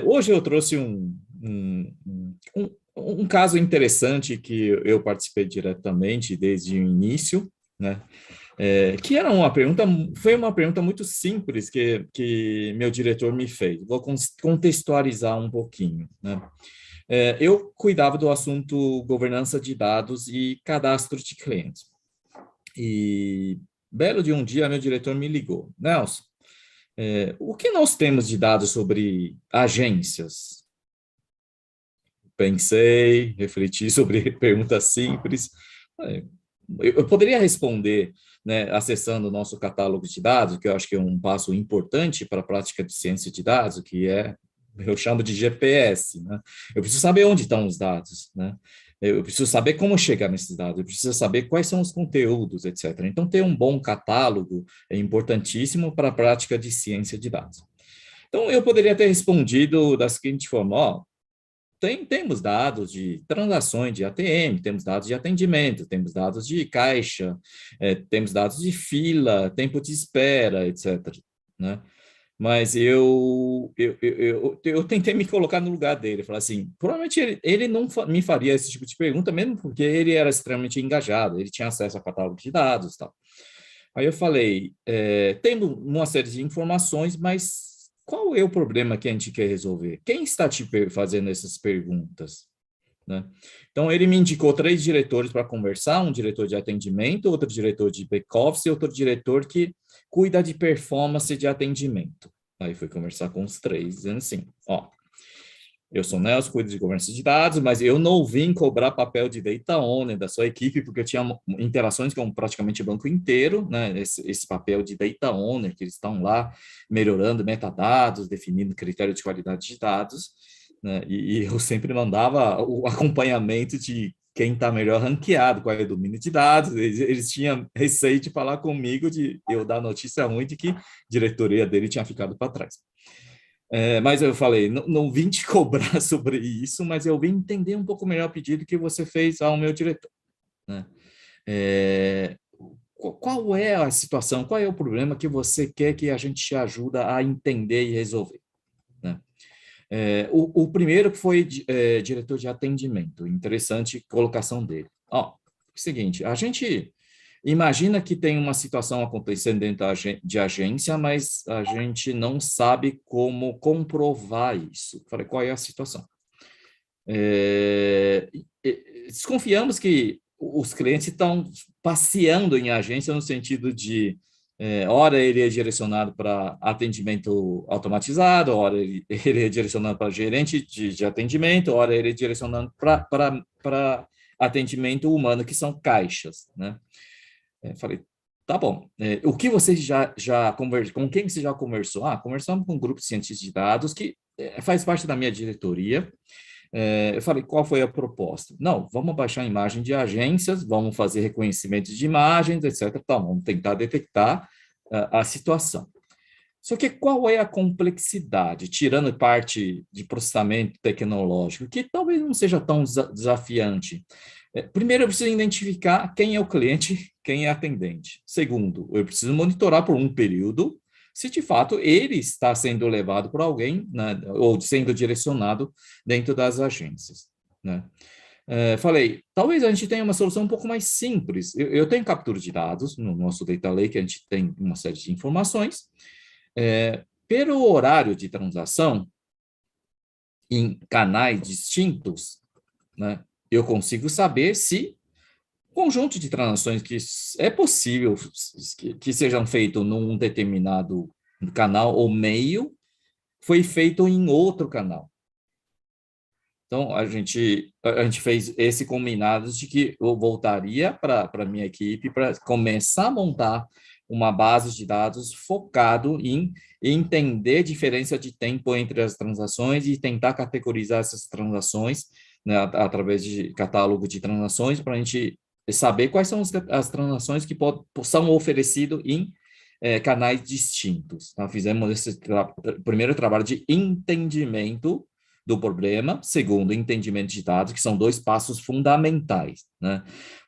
Hoje eu trouxe um caso interessante que eu participei diretamente desde o início, né? Que era foi uma pergunta muito simples que meu diretor me fez. Vou contextualizar um pouquinho, né? Eu cuidava do assunto governança de dados e cadastro de clientes. E belo de um dia, meu diretor me ligou. Nelson, o que nós temos de dados sobre agências? Pensei, refleti sobre perguntas simples. É, eu poderia responder, né, acessando o nosso catálogo de dados, que eu acho que é um passo importante para a prática de ciência de dados, que é, eu chamo de GPS, né? Eu preciso saber onde estão os dados, né? Eu preciso saber como chegar nesses dados, eu preciso saber quais são os conteúdos, etc. Então, ter um bom catálogo é importantíssimo para a prática de ciência de dados. Então, eu poderia ter respondido da seguinte forma: ó, temos dados de transações de ATM, temos dados de atendimento, temos dados de caixa, temos dados de fila, tempo de espera, etc. Né? Mas eu tentei me colocar no lugar dele, falar assim, provavelmente ele não me faria esse tipo de pergunta, mesmo porque ele era extremamente engajado, ele tinha acesso a catálogo de dados e tal. Aí eu falei, temos uma série de informações, mas qual é o problema que a gente quer resolver? Quem está te fazendo essas perguntas? Né? Então, ele me indicou três diretores para conversar, um diretor de atendimento, outro diretor de back-office e outro diretor que cuida de performance de atendimento. Aí fui conversar com os três, dizendo assim, ó, eu sou Nelson, cuido de governança de dados, mas eu não vim cobrar papel de data owner da sua equipe, porque eu tinha interações com praticamente o banco inteiro, né? Esse papel de data owner, que eles estão lá melhorando metadados, definindo critérios de qualidade de dados, né? E eu sempre mandava o acompanhamento de quem está melhor ranqueado, qual é o domínio de dados. Eles tinham receio de falar comigo, de eu dar notícia ruim de que a diretoria dele tinha ficado para trás. Mas eu falei, não vim te cobrar sobre isso, mas eu vim entender um pouco melhor o pedido que você fez ao meu diretor. Né? É, qual é a situação, qual é o problema que você quer que a gente te ajuda a entender e resolver? Né? O primeiro foi diretor de atendimento, interessante colocação dele. Ó, seguinte, a gente imagina que tem uma situação acontecendo dentro de agência, mas a gente não sabe como comprovar isso. Falei, qual é a situação? Desconfiamos que os clientes estão passeando em agência no sentido de hora ele é direcionado para atendimento automatizado, hora ele é direcionado para gerente de atendimento, hora ele é direcionado para atendimento humano, que são caixas, né? Falei, tá bom. O que você já conversou, com quem você já conversou? Conversamos com um grupo de cientistas de dados que faz parte da minha diretoria. Eu falei, qual foi a proposta? Não, vamos baixar a imagem de agências, vamos fazer reconhecimento de imagens, etc. Tá, vamos tentar detectar a situação. Só que qual é a complexidade, tirando parte de processamento tecnológico, que talvez não seja tão desafiante? Primeiro, eu preciso identificar quem é o cliente, quem é atendente. Segundo, eu preciso monitorar por um período se de fato ele está sendo levado por alguém, né, ou sendo direcionado dentro das agências. Né? Falei, talvez a gente tenha uma solução um pouco mais simples. Eu tenho captura de dados no nosso Data Lake, a gente tem uma série de informações. Pelo horário de transação, em canais distintos, né, eu consigo saber se conjunto de transações que é possível que sejam feitos num determinado canal ou meio, foi feito em outro canal. Então, a gente fez esse combinado de que eu voltaria para a minha equipe para começar a montar uma base de dados focado em entender a diferença de tempo entre as transações e tentar categorizar essas transações, né, através de catálogo de transações, para a gente saber quais são as transações que são oferecidas em canais distintos. Tá? Fizemos esse primeiro trabalho de entendimento do problema, segundo, entendimento de dados, que são dois passos fundamentais, né?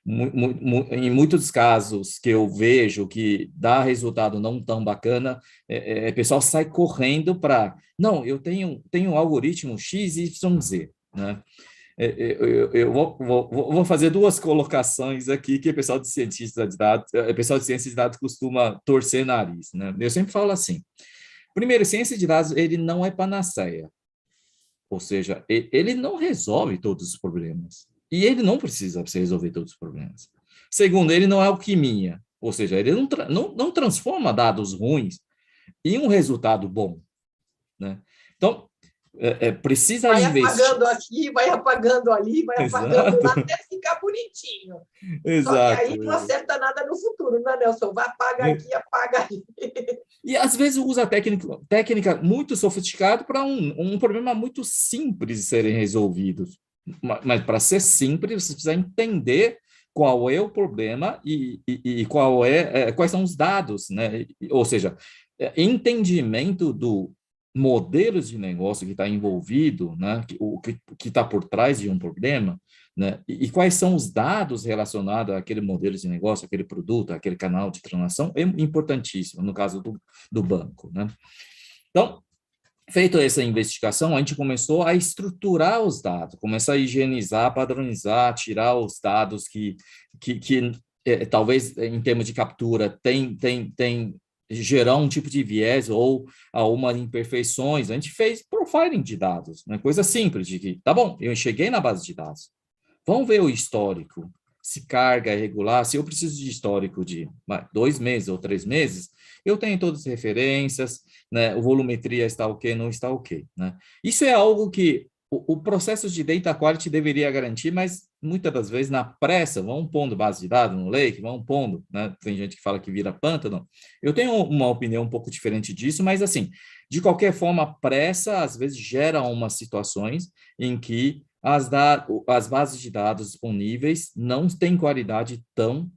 Em muitos casos que eu vejo que dá resultado não tão bacana, o pessoal sai correndo para, não, eu tenho um algoritmo X, Y, Z, né? Eu vou fazer duas colocações aqui que o pessoal de cientista de dados, o pessoal de ciência de dados costuma torcer nariz, né? Eu sempre falo assim, primeiro, ciência de dados, ele não é panaceia, ou seja, ele não resolve todos os problemas, e ele não precisa resolver todos os problemas. Segundo, ele não é alquimia, ou seja, ele não transforma dados ruins em um resultado bom, né? Então, precisa vai investir. Apagando aqui, vai apagando ali, vai apagando lá, até ficar bonitinho. Só que Exato. aí não acerta nada no futuro, né, Nelson? Vai, apaga aqui, apaga ali. E às vezes usa técnica muito sofisticada para um problema muito simples de serem resolvidos. Mas para ser simples, você precisa entender qual é o problema e quais são os dados, né? Ou seja, entendimento do modelo de negócio que está envolvido, né? O que está por trás de um problema, né? E quais são os dados relacionados àquele modelo de negócio, aquele produto, aquele canal de transação, é importantíssimo, no caso do banco, né? Então, feito essa investigação, a gente começou a estruturar os dados, começar a higienizar, padronizar, tirar os dados que talvez em termos de captura tem gerar um tipo de viés ou alguma imperfeições. A gente fez profiling de dados, né? Coisa simples de que, tá bom, eu cheguei na base de dados, vamos ver o histórico, se carga é regular, se eu preciso de histórico de 2 meses ou 3 meses, eu tenho todas as referências, né, a volumetria está ok, não está ok, né? Isso é algo que o processo de data quality deveria garantir, mas muitas das vezes na pressa, vão pondo base de dados no Lake, vão pondo, né? Tem gente que fala que vira pântano. Eu tenho uma opinião um pouco diferente disso, mas assim, de qualquer forma, a pressa às vezes gera umas situações em que as bases de dados disponíveis não têm qualidade tão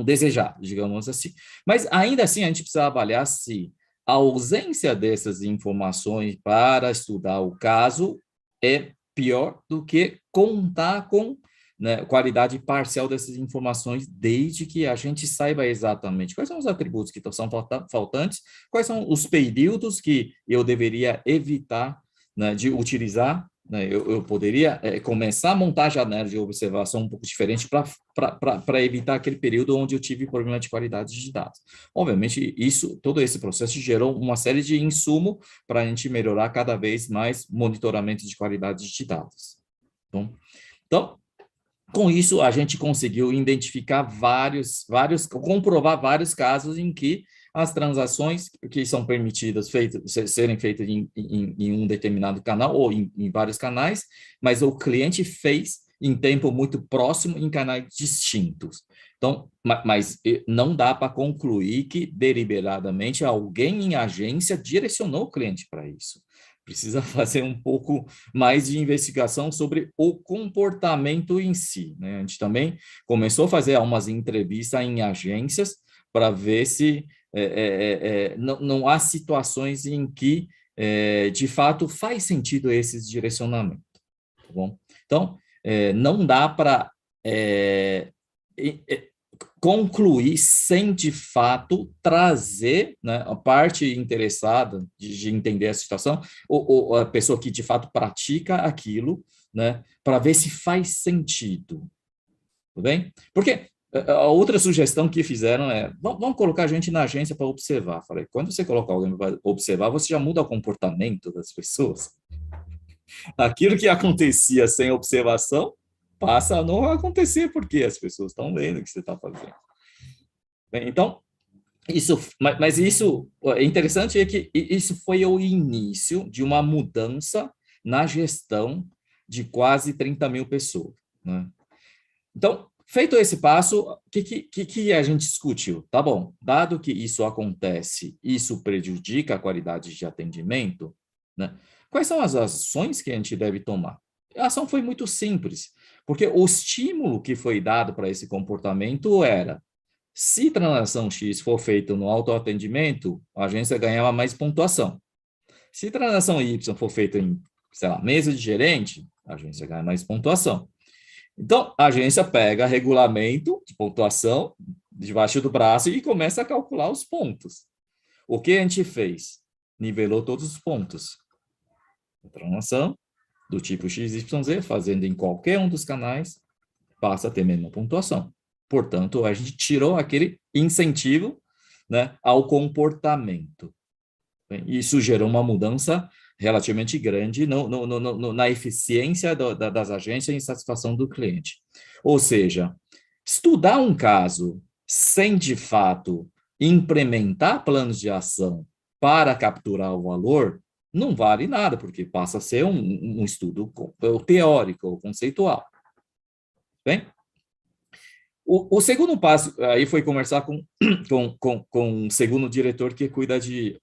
desejada, digamos assim. Mas, ainda assim, a gente precisa avaliar se a ausência dessas informações para estudar o caso é pior do que contar com, né, qualidade parcial dessas informações, desde que a gente saiba exatamente quais são os atributos que são faltantes, quais são os períodos que eu deveria evitar, né, de utilizar, né? Eu poderia começar a montar a janela de observação um pouco diferente para evitar aquele período onde eu tive problema de qualidade de dados. Obviamente, todo esse processo gerou uma série de insumos para a gente melhorar cada vez mais monitoramento de qualidade de dados. Então, com isso, a gente conseguiu identificar comprovar vários casos em que as transações que são permitidas serem feitas em um determinado canal ou em vários canais, mas o cliente fez em tempo muito próximo em canais distintos. Então, mas não dá para concluir que deliberadamente alguém em agência direcionou o cliente para isso. Precisa fazer um pouco mais de investigação sobre o comportamento em si, né? A gente também começou a fazer algumas entrevistas em agências para ver se não há situações em que, de fato, faz sentido esses direcionamentos, tá bom? Então, não dá para concluir sem, de fato, trazer, né, a parte interessada de entender a situação, ou a pessoa que, de fato, pratica aquilo, né, para ver se faz sentido. Tudo bem? Porque a outra sugestão que fizeram é, vamos colocar a gente na agência para observar. Falei, quando você coloca alguém para observar, você já muda o comportamento das pessoas. Aquilo que acontecia sem observação passa a não acontecer, porque as pessoas estão vendo o que você está fazendo. Bem, então, mas isso é interessante, é que isso foi o início de uma mudança na gestão de quase 30 mil pessoas, né? Então, feito esse passo, o que a gente discutiu? Tá bom, dado que isso acontece, isso prejudica a qualidade de atendimento, né? Quais são as ações que a gente deve tomar? A ação foi muito simples, porque o estímulo que foi dado para esse comportamento era: se transação X for feita no autoatendimento, a agência ganhava mais pontuação. Se transação Y for feita em, sei lá, mesa de gerente, a agência ganha mais pontuação. Então, a agência pega regulamento de pontuação debaixo do braço e começa a calcular os pontos. O que a gente fez? Nivelou todos os pontos. A transação do tipo XYZ, fazendo em qualquer um dos canais, passa a ter a mesma pontuação. Portanto, a gente tirou aquele incentivo, né, ao comportamento. Isso gerou uma mudança relativamente grande na eficiência das agências e satisfação do cliente. Ou seja, estudar um caso sem, de fato, implementar planos de ação para capturar o valor, não vale nada, porque passa a ser um estudo teórico ou conceitual. Bem? O segundo passo aí foi conversar com o segundo diretor que cuida de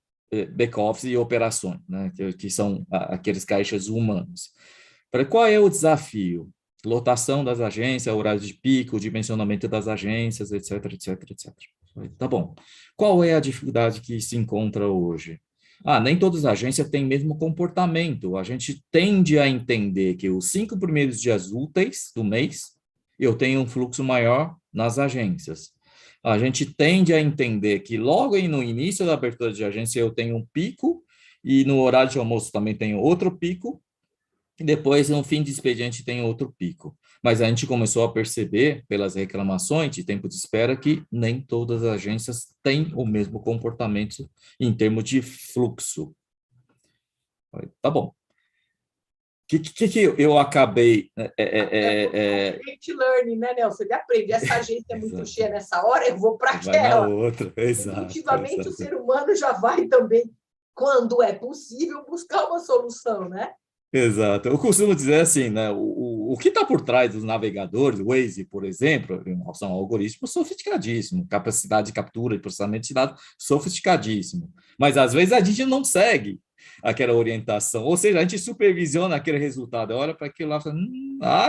back-office e operações, né, que são aqueles caixas humanos. Para qual é o desafio? Lotação das agências, horário de pico, dimensionamento das agências, etc, etc, etc. Tá bom. Qual é a dificuldade que se encontra hoje? Nem todas as agências têm o mesmo comportamento. A gente tende a entender que os 5 primeiros dias úteis do mês, eu tenho um fluxo maior nas agências. A gente tende a entender que logo no início da abertura de agência eu tenho um pico, e no horário de almoço também tenho outro pico, e depois, no fim de expediente, tem outro pico. Mas a gente começou a perceber, pelas reclamações de tempo de espera, que nem todas as agências têm o mesmo comportamento em termos de fluxo. Tá bom. O que eu acabei... Gente learning, né, Nelson? Ele aprende. Essa agência é muito cheia nessa hora, eu vou para aquela. Outra, Definitivamente, o ser humano já vai também, quando é possível, buscar uma solução, né? Exato. Eu costumo dizer assim, né? O que está por trás dos navegadores, o Waze, por exemplo, são algoritmos sofisticadíssimos, capacidade de captura e processamento de dados sofisticadíssimo. Mas às vezes a gente não segue aquela orientação, ou seja, a gente supervisiona aquele resultado, olha para aquilo lá e fala,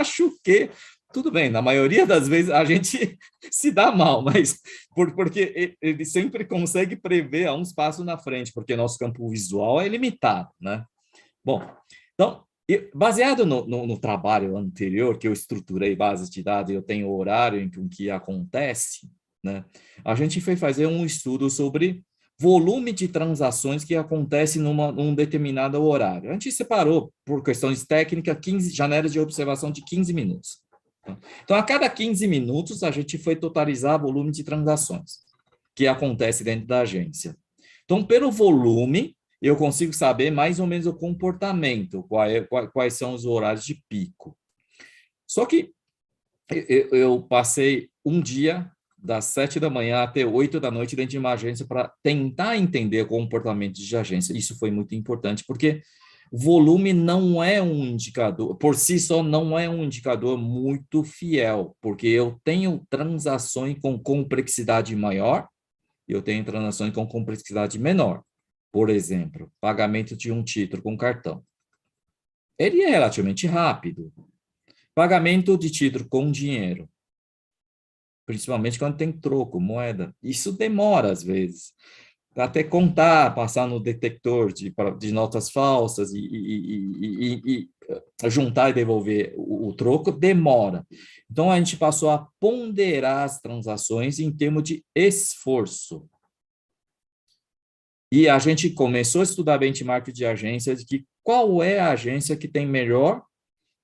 acho que tudo bem, na maioria das vezes a gente se dá mal, mas porque ele sempre consegue prever a uns passos na frente, porque nosso campo visual é limitado, né? Bom, então, baseado no trabalho anterior, que eu estruturei bases de dados, eu tenho o horário em que acontece, né? A gente foi fazer um estudo sobre volume de transações que acontece num determinado horário. A gente separou, por questões técnicas, 15 janelas de observação de 15 minutos. Então, a cada 15 minutos, a gente foi totalizar volume de transações que acontece dentro da agência. Então, pelo volume, eu consigo saber mais ou menos o comportamento, quais são os horários de pico. Só que eu passei um dia, das 7 da manhã até 8 da noite, dentro de uma agência, para tentar entender o comportamento de agência. Isso foi muito importante, porque volume não é um indicador, por si só, não é um indicador muito fiel, porque eu tenho transações com complexidade maior e eu tenho transações com complexidade menor. Por exemplo, pagamento de um título com cartão. Ele é relativamente rápido. Pagamento de título com dinheiro, principalmente quando tem troco, moeda. Isso demora, às vezes. Até contar, passar no detector de notas falsas e juntar e devolver o troco, demora. Então, a gente passou a ponderar as transações em termos de esforço. E a gente começou a estudar benchmark de agências, de qual é a agência que tem melhor,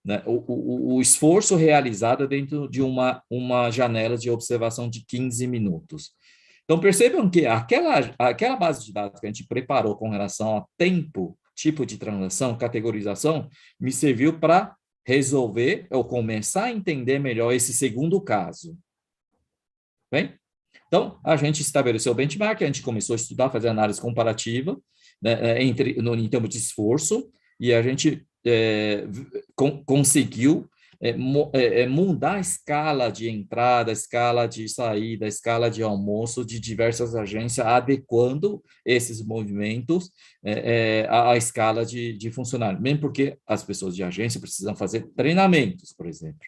né, o esforço realizado dentro de uma janela de observação de 15 minutos. Então, percebam que aquela base de dados que a gente preparou com relação a tempo, tipo de transação, categorização, me serviu para resolver ou começar a entender melhor esse segundo caso. Bem? Então, a gente estabeleceu o benchmark, a gente começou a estudar, fazer análise comparativa, né, em termos de esforço, e a gente conseguiu mudar a escala de entrada, a escala de saída, a escala de almoço de diversas agências, adequando esses movimentos à escala de funcionário, mesmo porque as pessoas de agência precisam fazer treinamentos, por exemplo.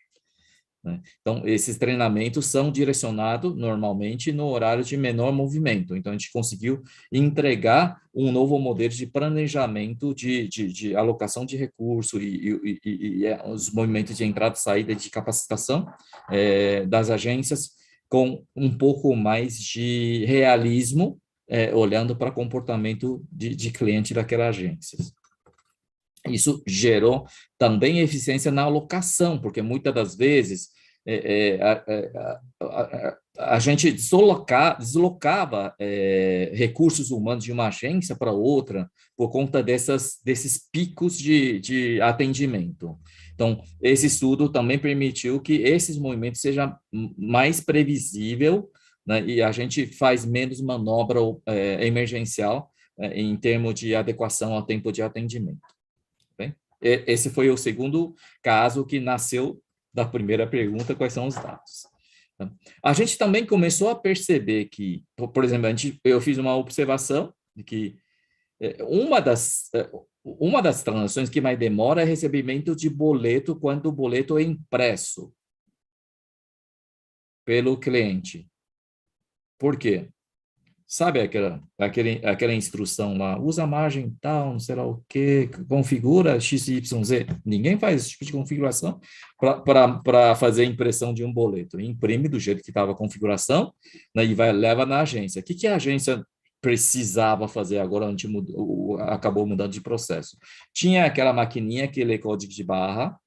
né? Então, esses treinamentos são direcionados normalmente no horário de menor movimento. Então, a gente conseguiu entregar um novo modelo de planejamento de alocação de recursos e os movimentos de entrada e saída de capacitação das agências com um pouco mais de realismo, olhando para o comportamento de cliente daquela agência. Isso gerou também eficiência na alocação, porque muitas das vezes a gente deslocava recursos humanos de uma agência para outra por conta desses picos de atendimento. Então, esse estudo também permitiu que esses movimentos sejam mais previsível, né, e a gente faz menos manobra emergencial em termos de adequação ao tempo de atendimento. Bem, esse foi o segundo caso que nasceu da primeira pergunta, quais são os dados. A gente também começou a perceber que, por exemplo, eu fiz uma observação de que uma das transações que mais demora é recebimento de boleto quando o boleto é impresso pelo cliente. Por quê? Sabe aquela instrução lá, usa a margem tal, não sei lá o quê, configura XYZ. Ninguém faz esse tipo de configuração para fazer a impressão de um boleto. Imprime do jeito que estava a configuração, né, e leva na agência. O que a agência precisava fazer agora, a gente acabou mudando de processo? Tinha aquela maquininha que lê código de barra,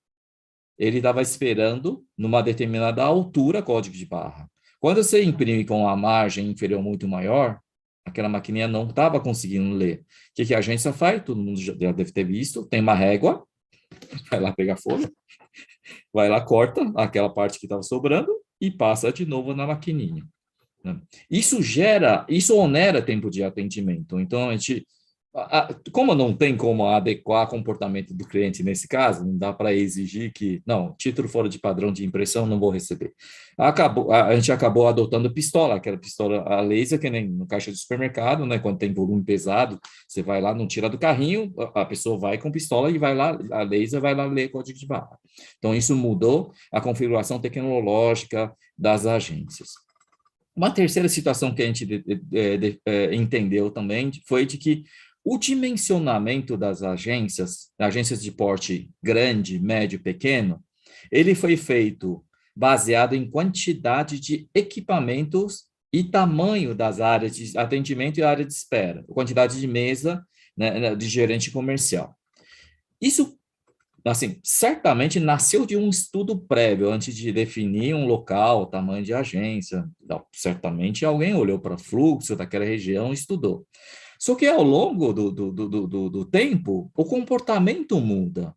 ele estava esperando, numa determinada altura, código de barra. Quando você imprime com a margem inferior muito maior, aquela maquininha não estava conseguindo ler. O que a agência faz? Todo mundo já deve ter visto. Tem uma régua, vai lá pegar folha, vai lá, corta aquela parte que estava sobrando e passa de novo na maquininha. Isso onera tempo de atendimento. Então, como não tem como adequar o comportamento do cliente nesse caso, não dá para exigir que, não, título fora de padrão de impressão, não vou receber. A gente acabou adotando pistola, aquela pistola a laser, que nem no caixa de supermercado, né? Quando tem volume pesado, você vai lá, não tira do carrinho, a pessoa vai com pistola e vai lá, a laser vai lá ler código de barra. Então, isso mudou a configuração tecnológica das agências. Uma terceira situação que a gente entendeu também foi de que o dimensionamento das agências de porte grande, médio, pequeno, ele foi feito baseado em quantidade de equipamentos e tamanho das áreas de atendimento e área de espera, quantidade de mesa, né, de gerente comercial. Isso, assim, certamente nasceu de um estudo prévio antes de definir um local, tamanho de agência. Certamente alguém olhou para o fluxo daquela região e estudou. Só que ao longo do tempo, o comportamento muda,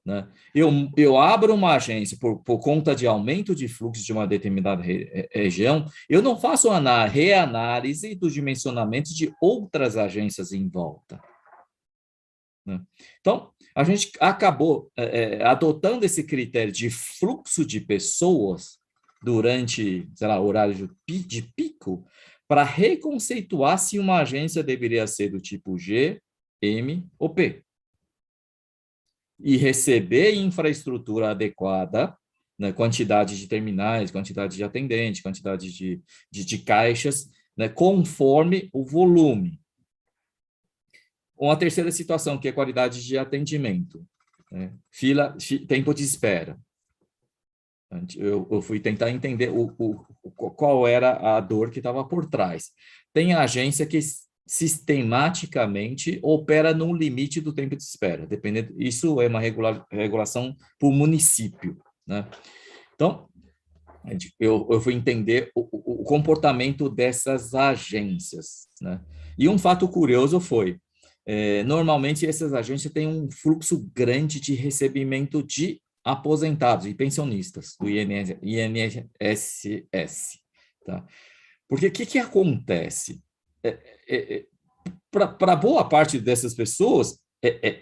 né? Eu abro uma agência por conta de aumento de fluxo de uma determinada região, eu não faço reanálise do dimensionamento de outras agências em volta, né? Então, a gente acabou adotando esse critério de fluxo de pessoas durante, sei lá, horário de pico, para reconceituar se uma agência deveria ser do tipo G, M ou P. E receber infraestrutura adequada, né, quantidade de terminais, quantidade de atendentes, quantidade de caixas, né, conforme o volume. Uma terceira situação, que é qualidade de atendimento, né? Tempo de espera. Eu fui tentar entender qual era a dor que estava por trás. Tem a agência que sistematicamente opera no limite do tempo de espera, dependendo. Isso é uma regulação por município, né? Então, eu fui entender o comportamento dessas agências, né? E um fato curioso foi, normalmente essas agências têm um fluxo grande de recebimento de aposentados e pensionistas do INSS, tá? Porque o que acontece? Para boa parte dessas pessoas,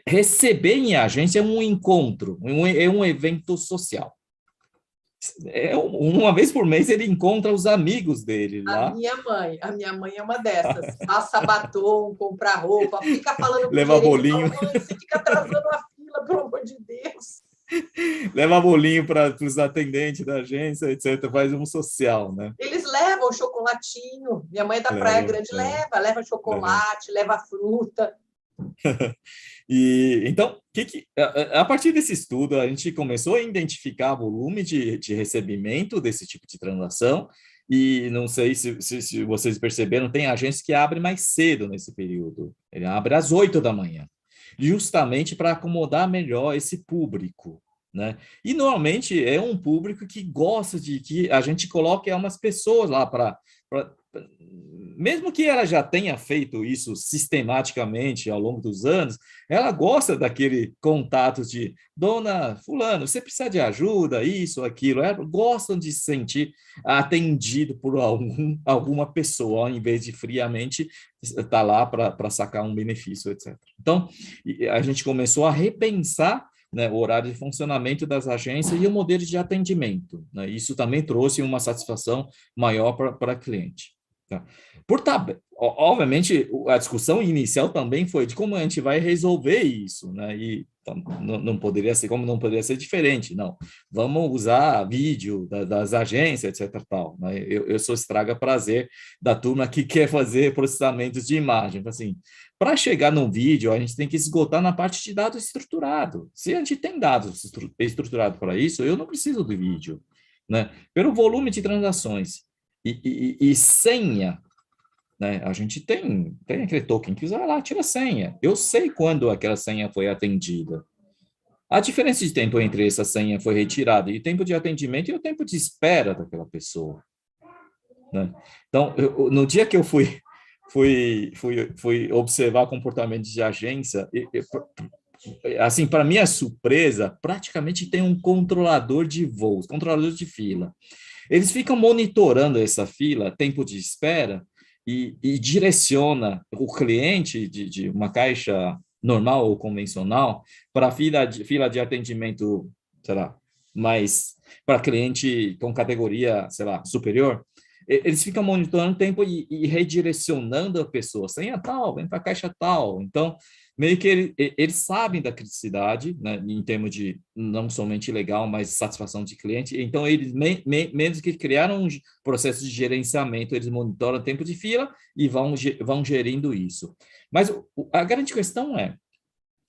receber em agência é um encontro, é um evento social. Uma vez por mês ele encontra os amigos dele lá. A minha mãe é uma dessas. Passa batom, compra roupa, fica falando com leva bolinho. Fala, mãe, você fica atrasando a fila, pelo amor de Deus. leva bolinho para os atendentes da agência, etc. Faz um social, né? Eles levam chocolatinho. Minha mãe da Praia Grande leva chocolate, leva fruta. E então, a partir desse estudo, a gente começou a identificar volume de recebimento desse tipo de transação, e não sei se vocês perceberam, tem agências que abrem mais cedo nesse período. Ele abre às 8 da manhã, justamente para acomodar melhor esse público, né? E normalmente é um público que gosta de que a gente coloque umas pessoas lá para mesmo que ela já tenha feito isso sistematicamente ao longo dos anos, ela gosta daquele contato de dona fulano, você precisa de ajuda, isso, aquilo. Elas gostam de se sentir atendido por alguma pessoa, ao invés de friamente estar lá para sacar um benefício, etc. Então, a gente começou a repensar, né, o horário de funcionamento das agências e o modelo de atendimento, né? Isso também trouxe uma satisfação maior para cliente. Tá? Obviamente, a discussão inicial também foi de como a gente vai resolver isso, né? E então, não poderia ser como não poderia ser diferente, não. Vamos usar vídeo das agências, etc. Tal, né? Eu sou estraga prazer da turma que quer fazer processamentos de imagem. Assim, para chegar num vídeo, a gente tem que esgotar na parte de dados estruturado. Se a gente tem dados estruturados para isso, eu não preciso do vídeo, né? Pelo volume de transações e senha, né? A gente tem aquele token que vai lá, tira a senha. Eu sei quando aquela senha foi atendida. A diferença de tempo entre essa senha foi retirada e o tempo de atendimento e o tempo de espera daquela pessoa, né? Então, no dia que eu fui observar comportamento de agência, assim, para minha surpresa, praticamente tem um controlador de voos, controlador de fila. Eles ficam monitorando essa fila, tempo de espera, e direciona o cliente de uma caixa normal ou convencional para a fila de atendimento, sei lá, mais para cliente com categoria, sei lá, superior. Eles ficam monitorando o tempo e redirecionando a pessoa. Senha tal, vem para a caixa tal. Então, meio que eles sabem da criticidade, né, em termos de não somente legal, mas satisfação de cliente. Então, eles, menos que criaram um processo de gerenciamento, eles monitoram o tempo de fila e vão gerindo isso. Mas a grande questão é,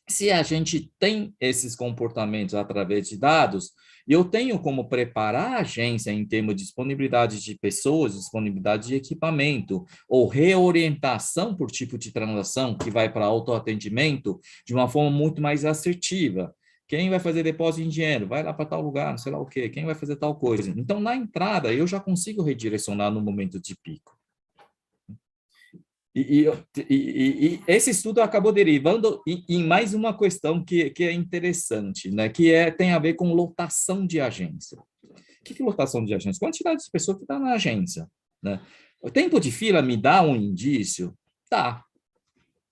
se a gente tem esses comportamentos através de dados, eu tenho como preparar a agência em termos de disponibilidade de pessoas, disponibilidade de equipamento, ou reorientação por tipo de transação que vai para autoatendimento de uma forma muito mais assertiva. Quem vai fazer depósito em dinheiro? Vai lá para tal lugar, não sei lá o quê. Quem vai fazer tal coisa? Então, na entrada, eu já consigo redirecionar no momento de pico. E esse estudo acabou derivando em mais uma questão que é interessante, né? Tem a ver com lotação de agência. O que é lotação de agência? Quantidade de pessoas que estão na agência, né? O tempo de fila me dá um indício? Tá,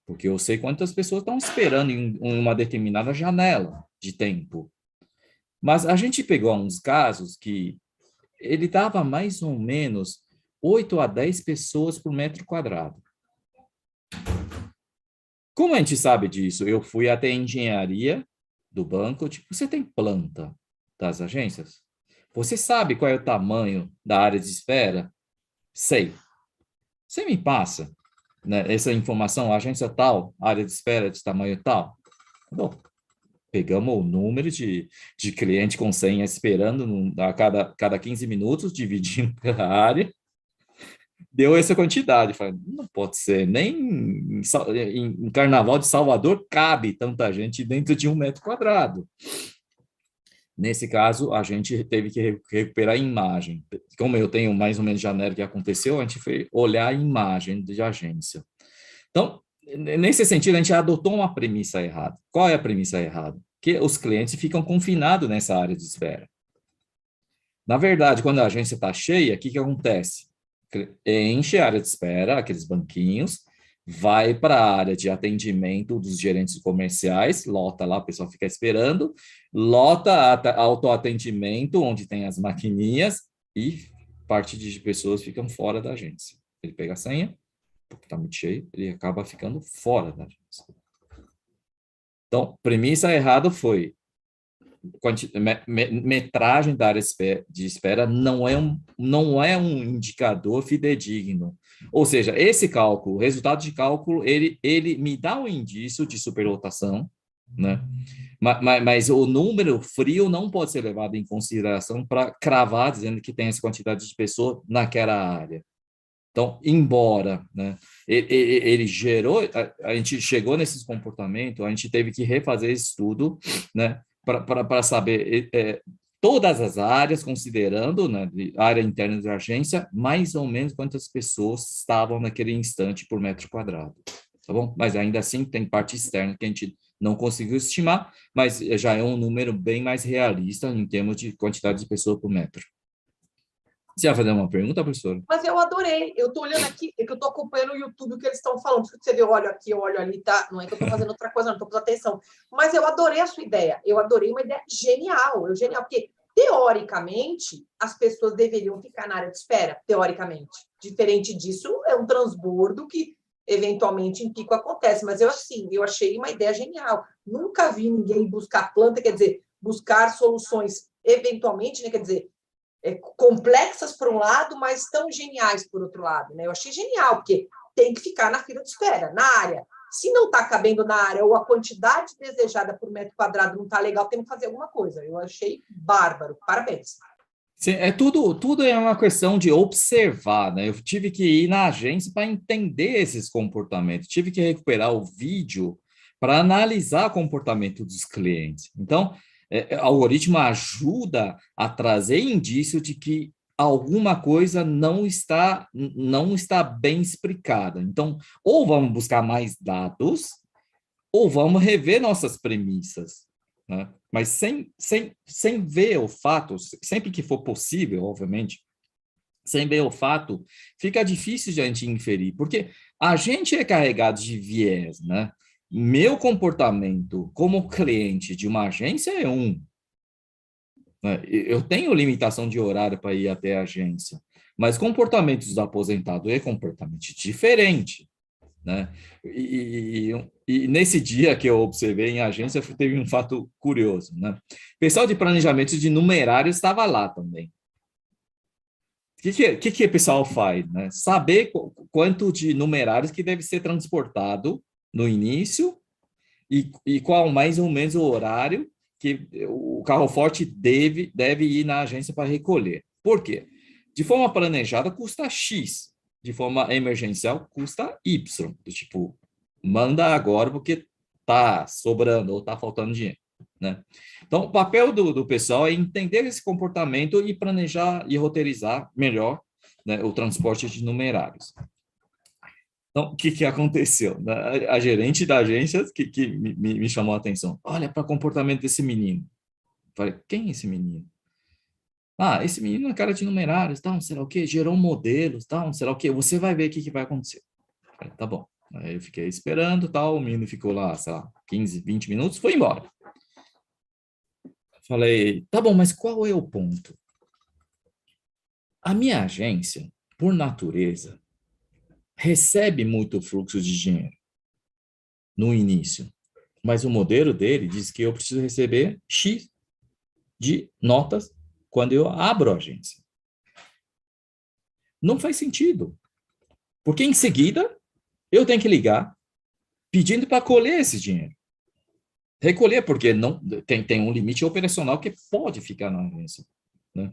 porque eu sei quantas pessoas estão esperando em uma determinada janela de tempo. Mas a gente pegou uns casos que ele dava mais ou menos 8 a 10 pessoas por metro quadrado. Como a gente sabe disso? Eu fui até a engenharia do banco, tipo, você tem planta das agências? Você sabe qual é o tamanho da área de espera? Sei. Você me passa, né, essa informação, agência tal, área de espera de tamanho tal? Bom, pegamos o número de cliente com senha esperando a cada 15 minutos, dividindo pela área, deu essa quantidade. Falei, não pode ser, nem em Carnaval de Salvador cabe tanta gente dentro de 1 metro quadrado. Nesse caso, a gente teve que recuperar a imagem. Como eu tenho mais ou menos janela que aconteceu, a gente foi olhar a imagem de agência. Então, nesse sentido, a gente adotou uma premissa errada. Qual é a premissa errada? Que os clientes ficam confinados nessa área de espera. Na verdade, quando a agência está cheia, o que acontece? Enche a área de espera, aqueles banquinhos, vai para a área de atendimento dos gerentes comerciais, lota lá, o pessoal fica esperando, lota autoatendimento, onde tem as maquininhas, e parte de pessoas ficam fora da agência. Ele pega a senha, porque está muito cheio, ele acaba ficando fora da agência. Então, premissa errada foi, metragem da área de espera não é um indicador fidedigno. Ou seja, esse cálculo, o resultado de cálculo, ele me dá um indício de superlotação, né? Mas o número frio não pode ser levado em consideração para cravar dizendo que tem essa quantidade de pessoas naquela área. Então, embora, né, ele gerou, a gente chegou nesses comportamentos, a gente teve que refazer esse estudo, né, para saber todas as áreas, considerando, né, área interna da agência, mais ou menos quantas pessoas estavam naquele instante por metro quadrado, tá bom? Mas ainda assim tem parte externa que a gente não conseguiu estimar, mas já é um número bem mais realista em termos de quantidade de pessoas por metro. Você vai fazer uma pergunta, professor? Mas eu adorei. Eu estou olhando aqui, é que eu estou acompanhando o YouTube, o que eles estão falando. Você vê, eu olho aqui, eu olho ali, tá? Não é que eu estou fazendo outra coisa, não estou prestando atenção. Mas eu adorei a sua ideia. Eu adorei uma ideia genial. Genial, porque, teoricamente, as pessoas deveriam ficar na área de espera, teoricamente. Diferente disso, é um transbordo que, eventualmente, em pico acontece. Mas eu achei uma ideia genial. Nunca vi ninguém buscar planta, quer dizer, buscar soluções, eventualmente, né? Quer dizer, complexas por um lado, mas tão geniais por outro lado, né? Eu achei genial, porque tem que ficar na fila de espera, na área. Se não está cabendo na área ou a quantidade desejada por metro quadrado não está legal, tem que fazer alguma coisa. Eu achei bárbaro. Parabéns. Sim, tudo é uma questão de observar, né? Eu tive que ir na agência para entender esses comportamentos, tive que recuperar o vídeo para analisar o comportamento dos clientes. Então, o algoritmo ajuda a trazer indício de que alguma coisa não está bem explicada. Então, ou vamos buscar mais dados, ou vamos rever nossas premissas, né? Mas sem ver o fato, sempre que for possível, obviamente, sem ver o fato, fica difícil de a gente inferir, porque a gente é carregado de viés, né? Meu comportamento como cliente de uma agência é né? Eu tenho limitação de horário para ir até a agência, mas comportamentos do aposentado é completamente diferente, né? E nesse dia que eu observei em agência, teve um fato curioso, né? O pessoal de planejamento de numerário estava lá também. O que o pessoal faz, né? Saber quanto de numerários que deve ser transportado no início e qual mais ou menos o horário que o carro forte deve ir na agência para recolher. Por quê? De forma planejada custa X, de forma emergencial custa Y, do tipo, manda agora porque tá sobrando ou tá faltando dinheiro, né? Então, o papel do pessoal é entender esse comportamento e planejar e roteirizar melhor, né, o transporte de numerários. Então, o que aconteceu? A gerente da agência que me chamou a atenção. Olha para o comportamento desse menino. Falei, quem é esse menino? Ah, esse menino é cara de numerários, tal, sei lá o quê, gerou modelos, tal, sei lá o quê. Você vai ver o que vai acontecer. Falei, tá bom. Aí eu fiquei esperando, tal, o menino ficou lá, sei lá, 15, 20 minutos, foi embora. Falei, tá bom, mas qual é o ponto? A minha agência, por natureza, recebe muito fluxo de dinheiro no início, mas o modelo dele diz que eu preciso receber X de notas quando eu abro a agência. Não faz sentido, porque em seguida eu tenho que ligar pedindo para colher esse dinheiro. Recolher, porque não tem um limite operacional que pode ficar na agência, né?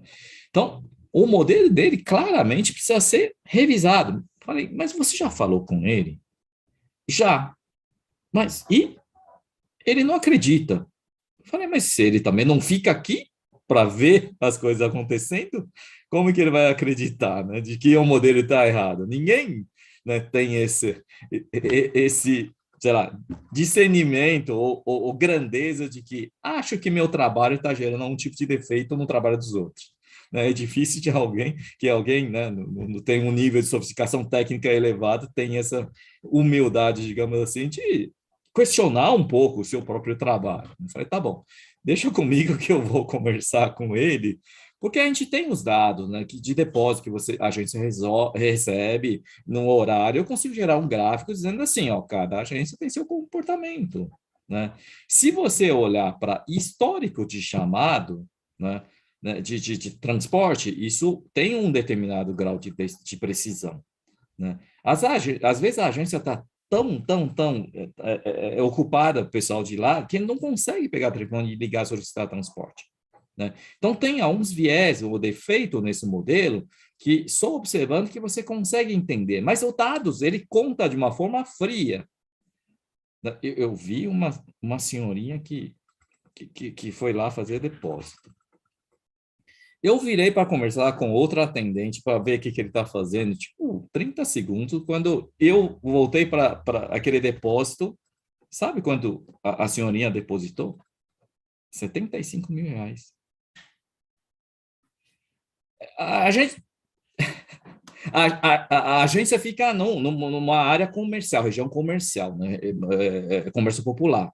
Então, o modelo dele claramente precisa ser revisado. Falei, mas você já falou com ele? Já. Mas, e? Ele não acredita. Falei, mas se ele também não fica aqui para ver as coisas acontecendo, como que ele vai acreditar, né, de que o modelo está errado? Ninguém, né, tem esse, sei lá, discernimento ou grandeza de que acho que meu trabalho está gerando um tipo de defeito no trabalho dos outros. Né? É difícil de alguém, né, não tem um nível de sofisticação técnica elevado, tem essa humildade, digamos assim, de questionar um pouco o seu próprio trabalho. Eu falei, tá bom, deixa comigo que eu vou conversar com ele, porque a gente tem os dados, né, que de depósito que a agência recebe no horário, eu consigo gerar um gráfico dizendo assim, ó, cada agência tem seu comportamento, né? Se você olhar para histórico de chamado, né, de transporte, isso tem um determinado grau de precisão, né? Às vezes a agência está tão ocupada, o pessoal de lá, que não consegue pegar o telefone e ligar, solicitar transporte, né? Então, tem alguns viés ou defeito nesse modelo que só observando que você consegue entender. Mas o dados, ele conta de uma forma fria. Eu vi uma senhorinha que foi lá fazer depósito. Eu virei para conversar com outro atendente para ver o que ele está fazendo, tipo, 30 segundos, quando eu voltei para aquele depósito, sabe quando a senhorinha depositou? R$ 75.000. A gente, a agência fica numa área comercial, região comercial, né? Comércio popular.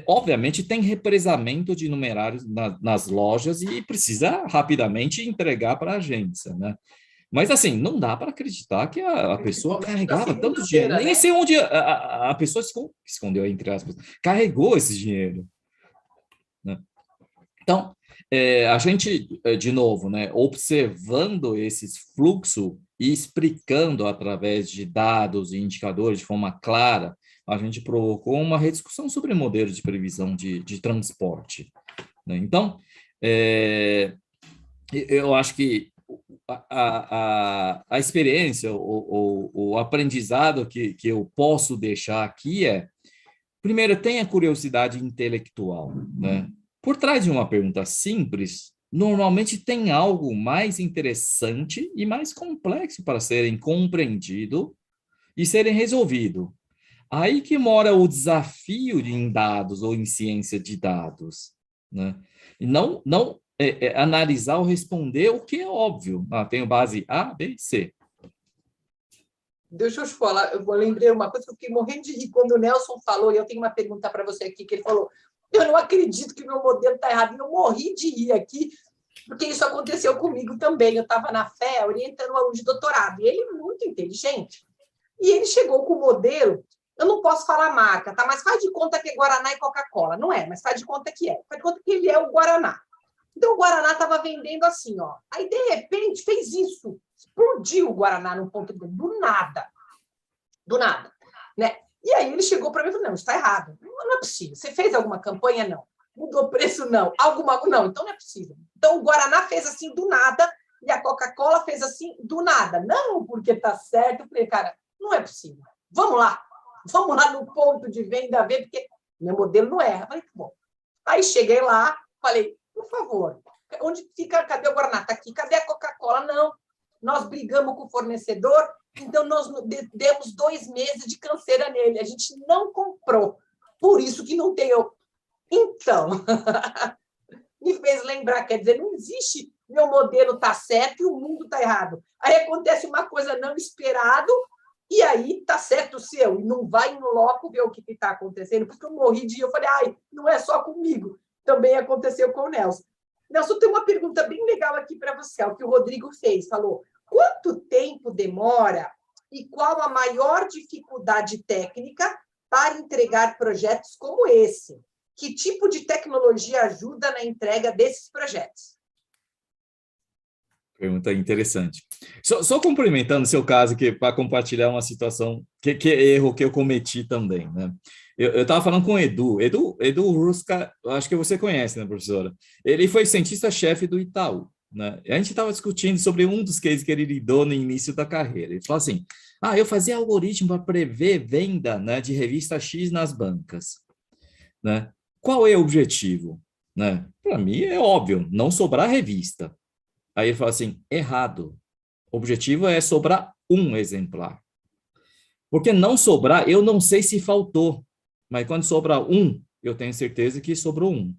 Obviamente, tem represamento de numerários nas lojas e precisa rapidamente entregar para a agência, né? Mas, assim, não dá para acreditar que a pessoa carregava tanto dinheiro. Nem sei onde a pessoa escondeu, entre aspas, carregou esse dinheiro, né? Então, a gente, de novo, né, observando esses fluxos e explicando através de dados e indicadores de forma clara, a gente provocou uma rediscussão sobre modelos de previsão de transporte, né? Então, eu acho que a experiência, o aprendizado que eu posso deixar aqui primeiro, tenha curiosidade intelectual, né? Por trás de uma pergunta simples, normalmente tem algo mais interessante e mais complexo para serem compreendido e serem resolvido. Aí que mora o desafio em dados ou em ciência de dados, né? E não analisar ou responder o que é óbvio. Tenho base A, B, C. Deixa eu te falar, eu lembrei uma coisa que eu fiquei morrendo de rir quando o Nelson falou, e eu tenho uma pergunta para você aqui, que ele falou, eu não acredito que o meu modelo está errado, e eu morri de rir aqui, porque isso aconteceu comigo também, eu estava na FÉ orientando um aluno de doutorado, e ele é muito inteligente, e ele chegou com o modelo, eu não posso falar marca, tá? Mas faz de conta que é Guaraná e Coca-Cola, não é, mas faz de conta que é, faz de conta que ele é o Guaraná. Então, o Guaraná estava vendendo assim, ó. Aí, de repente, fez isso. Explodiu o Guaraná no ponto de venda. Do nada. Do nada. Né? E aí ele chegou para mim e falou, não, está errado. Não é possível. Você fez alguma campanha? Não. Mudou o preço? Não. Alguma? Não. Então, não é possível. Então, o Guaraná fez assim do nada e a Coca-Cola fez assim do nada. Não porque está certo. Eu falei, cara, não é possível. Vamos lá. Vamos lá no ponto de venda ver, porque meu modelo não erra. Eu falei, tá bom. Aí cheguei lá, falei, por favor, onde fica? Cadê o Guaraná? Está aqui. Cadê a Coca-Cola? Não. Nós brigamos com o fornecedor, então nós demos 2 meses de canseira nele. A gente não comprou. Por isso que não tem. Então, me fez lembrar, quer dizer, não existe meu modelo está certo e o mundo está errado. Aí acontece uma coisa não esperada e aí está certo o seu. E não vai no loco ver o que está acontecendo, porque eu morri de... Eu falei, ai, não é só comigo. Também aconteceu com o Nelson. Nelson, tem uma pergunta bem legal aqui para você, o que o Rodrigo fez. Falou, quanto tempo demora e qual a maior dificuldade técnica para entregar projetos como esse? Que tipo de tecnologia ajuda na entrega desses projetos? Pergunta interessante. Só complementando o seu caso, para compartilhar uma situação, que é erro que eu cometi também, né? Eu estava falando com o Edu Rusca, acho que você conhece, né, professora? Ele foi cientista-chefe do Itaú, né? E a gente estava discutindo sobre um dos cases que ele lidou no início da carreira. Ele falou assim, eu fazia algoritmo para prever venda, né, de revista X nas bancas, né? Qual é o objetivo? Né? Para mim é óbvio, não sobrar revista. Aí ele fala assim, errado. O objetivo é sobrar um exemplar. Porque não sobrar, eu não sei se faltou. Mas quando sobrar um, eu tenho certeza que sobrou um.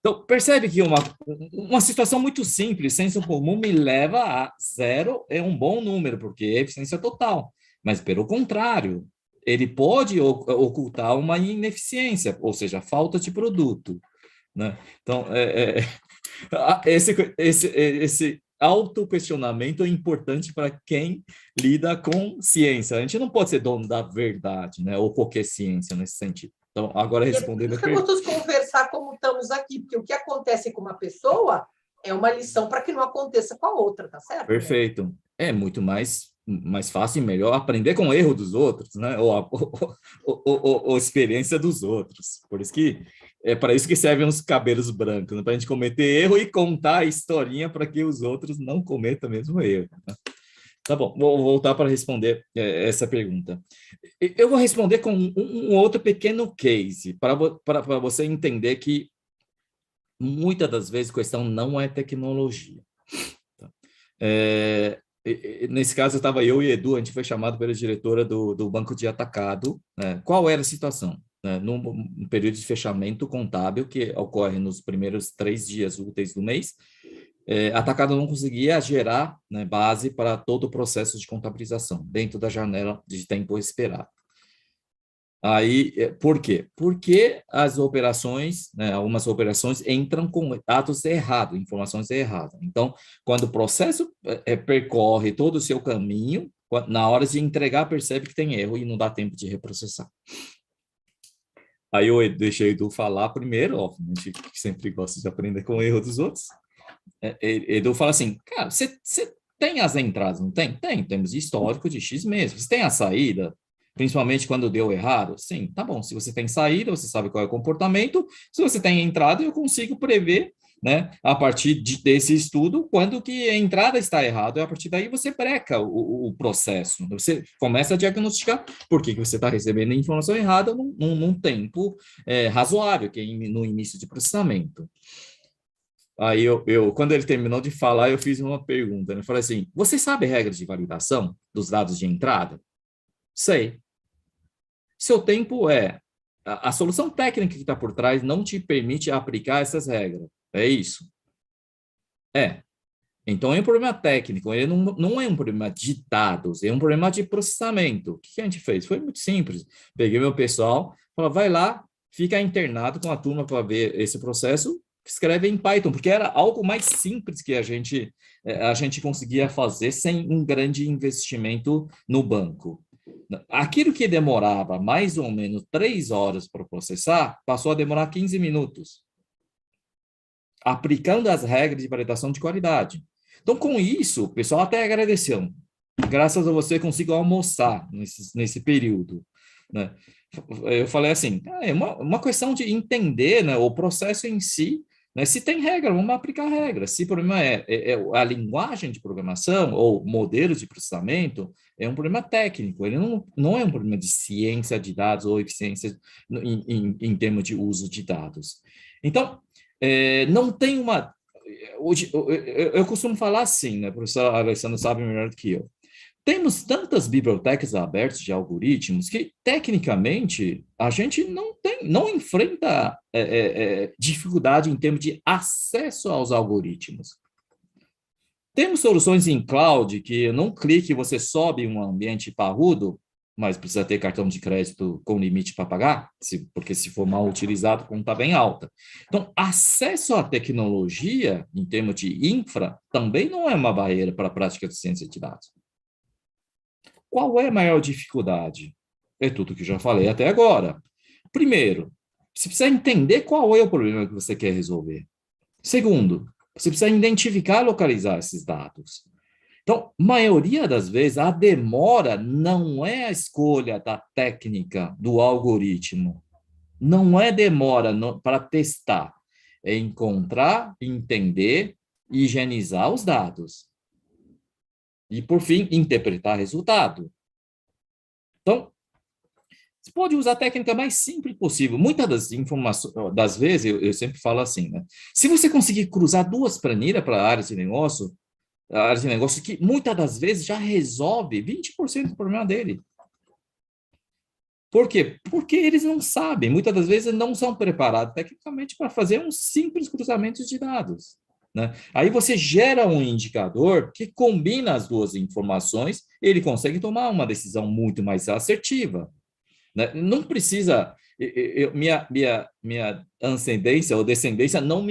Então, percebe que uma situação muito simples, senso comum, me leva a zero, é um bom número, porque é eficiência total. Mas, pelo contrário, ele pode ocultar uma ineficiência, ou seja, falta de produto, né? Então, esse autoquestionamento é importante para quem lida com ciência. A gente não pode ser dono da verdade, né? Ou qualquer ciência nesse sentido. Então, agora E é por respondendo a isso que é pergunta. gostoso conversar como estamos aqui, porque o que acontece com uma pessoa é uma lição para que não aconteça com a outra, tá certo, Léo? Perfeito. É muito mais fácil e melhor aprender com o erro dos outros, né? Ou a experiência dos outros. Por isso que é para isso que servem os cabelos brancos, né? Para a gente cometer erro e contar a historinha para que os outros não cometam o mesmo erro. Né? Tá bom, vou voltar para responder essa pergunta. Eu vou responder com um outro pequeno case, para você entender que muitas das vezes a questão não é tecnologia. Tá? Nesse caso, estava eu e Edu, a gente foi chamado pela diretora do Banco de Atacado. Né? Qual era a situação? Né? Num período de fechamento contábil, que ocorre nos primeiros 3 dias úteis do mês, Atacado não conseguia gerar, né, base para todo o processo de contabilização, dentro da janela de tempo esperado. Aí, por quê? Porque as operações, né, algumas operações entram com dados errados, informações erradas. Então, quando o processo percorre todo o seu caminho, na hora de entregar, percebe que tem erro e não dá tempo de reprocessar. Aí eu deixei o Edu falar primeiro, obviamente, que sempre gosta de aprender com o erro dos outros. Edu fala assim, cara, você tem as entradas, não tem? Temos histórico de X meses. Você tem a saída? Principalmente quando deu errado? Sim, tá bom. Se você tem saída, você sabe qual é o comportamento. Se você tem entrada, eu consigo prever, né, a partir desse estudo, quando que a entrada está errada. E a partir daí você breca o processo. Você começa a diagnosticar por que você está recebendo a informação errada num tempo razoável, que é no início de processamento. Aí quando ele terminou de falar, eu fiz uma pergunta. Né? Eu falei assim: você sabe regras de validação dos dados de entrada? Sei. Seu tempo a solução técnica que está por trás não te permite aplicar essas regras. É isso? Então é um problema técnico, ele não é um problema de dados, é um problema de processamento. O que a gente fez? Foi muito simples. Peguei meu pessoal, falei, vai lá, fica internado com a turma para ver esse processo, escreve em Python, porque era algo mais simples que a gente conseguia fazer sem um grande investimento no banco. Aquilo que demorava mais ou menos 3 horas para processar, passou a demorar 15 minutos, aplicando as regras de validação de qualidade. Então, com isso, o pessoal até agradeceu. Graças a você, consigo almoçar nesse período. Né? Eu falei assim, é uma questão de entender, né, o processo em si, né, se tem regra, vamos aplicar regra. Se o problema é a linguagem de programação ou modelos de processamento, é um problema técnico, ele não é um problema de ciência de dados ou eficiência em termos de uso de dados. Então, não tem uma... Hoje, eu costumo falar assim, né, o professor Alessandro sabe melhor do que eu. Temos tantas bibliotecas abertas de algoritmos que, tecnicamente, a gente não enfrenta dificuldade em termos de acesso aos algoritmos. Temos soluções em cloud que, num clique, você sobe um ambiente parrudo, mas precisa ter cartão de crédito com limite para pagar, porque se for mal utilizado, a conta está bem alta. Então, acesso à tecnologia, em termos de infra, também não é uma barreira para a prática de ciência de dados. Qual é a maior dificuldade? É tudo que eu já falei até agora. Primeiro, você precisa entender qual é o problema que você quer resolver. Segundo, você precisa identificar e localizar esses dados. Então, maioria das vezes, a demora não é a escolha da técnica do algoritmo. Não é demora para testar. É encontrar, entender e higienizar os dados. E, por fim, interpretar resultado. Então, você pode usar a técnica mais simples possível. Muitas das informações, das vezes, eu sempre falo assim, né? Se você conseguir cruzar 2 planilhas para a área de negócio que muitas das vezes já resolve 20% do problema dele. Por quê? Porque eles não sabem, muitas das vezes não são preparados tecnicamente para fazer um simples cruzamento de dados. Né? Aí você gera um indicador que combina as 2 informações, ele consegue tomar uma decisão muito mais assertiva. Né? Não precisa... minha ascendência ou descendência não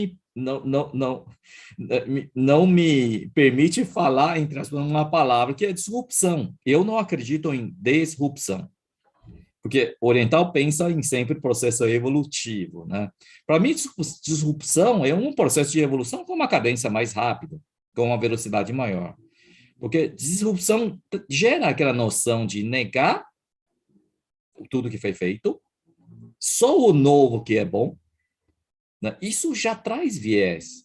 me permite falar, entre aspas, uma palavra que é disrupção. Eu não acredito em disrupção. Porque oriental pensa em sempre processo evolutivo, né? Para mim, disrupção é um processo de evolução com uma cadência mais rápida, com uma velocidade maior. Porque disrupção gera aquela noção de negar tudo que foi feito, só o novo que é bom, né? Isso já traz viés.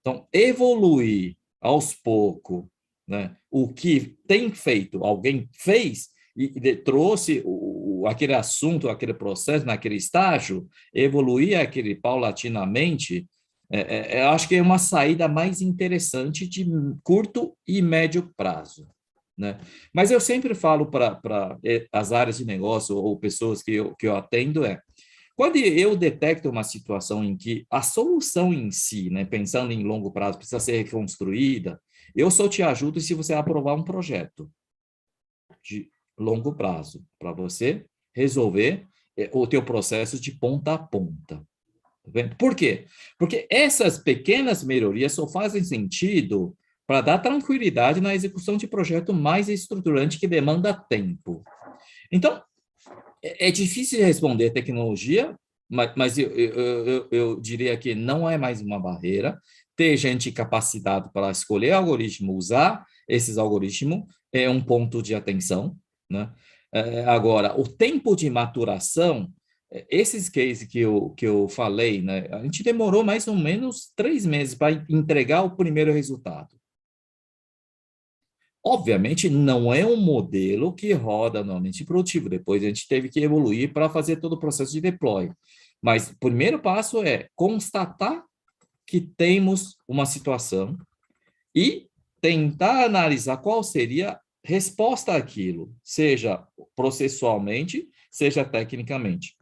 Então, evoluir aos poucos, né? O que tem feito, alguém fez e trouxe aquele assunto, aquele processo, naquele estágio, evoluir aquele paulatinamente, eu acho que é uma saída mais interessante de curto e médio prazo, né? Mas eu sempre falo para as áreas de negócio ou pessoas que eu atendo quando eu detecto uma situação em que a solução em si, né, pensando em longo prazo, precisa ser reconstruída, eu só te ajudo se você aprovar um projeto de longo prazo para você resolver o teu processo de ponta a ponta. Tá vendo? Por quê? Porque essas pequenas melhorias só fazem sentido para dar tranquilidade na execução de projeto mais estruturante que demanda tempo. Então, é difícil responder tecnologia, mas eu diria que não é mais uma barreira. Ter gente capacitada para escolher algoritmo, usar esses algoritmos, é um ponto de atenção, né? Agora, o tempo de maturação, esses cases que eu falei, né? A gente demorou mais ou menos 3 meses para entregar o primeiro resultado. Obviamente, não é um modelo que roda normalmente produtivo. Depois a gente teve que evoluir para fazer todo o processo de deploy. Mas o primeiro passo é constatar que temos uma situação e tentar analisar qual seria a resposta àquilo, seja processualmente, seja tecnicamente.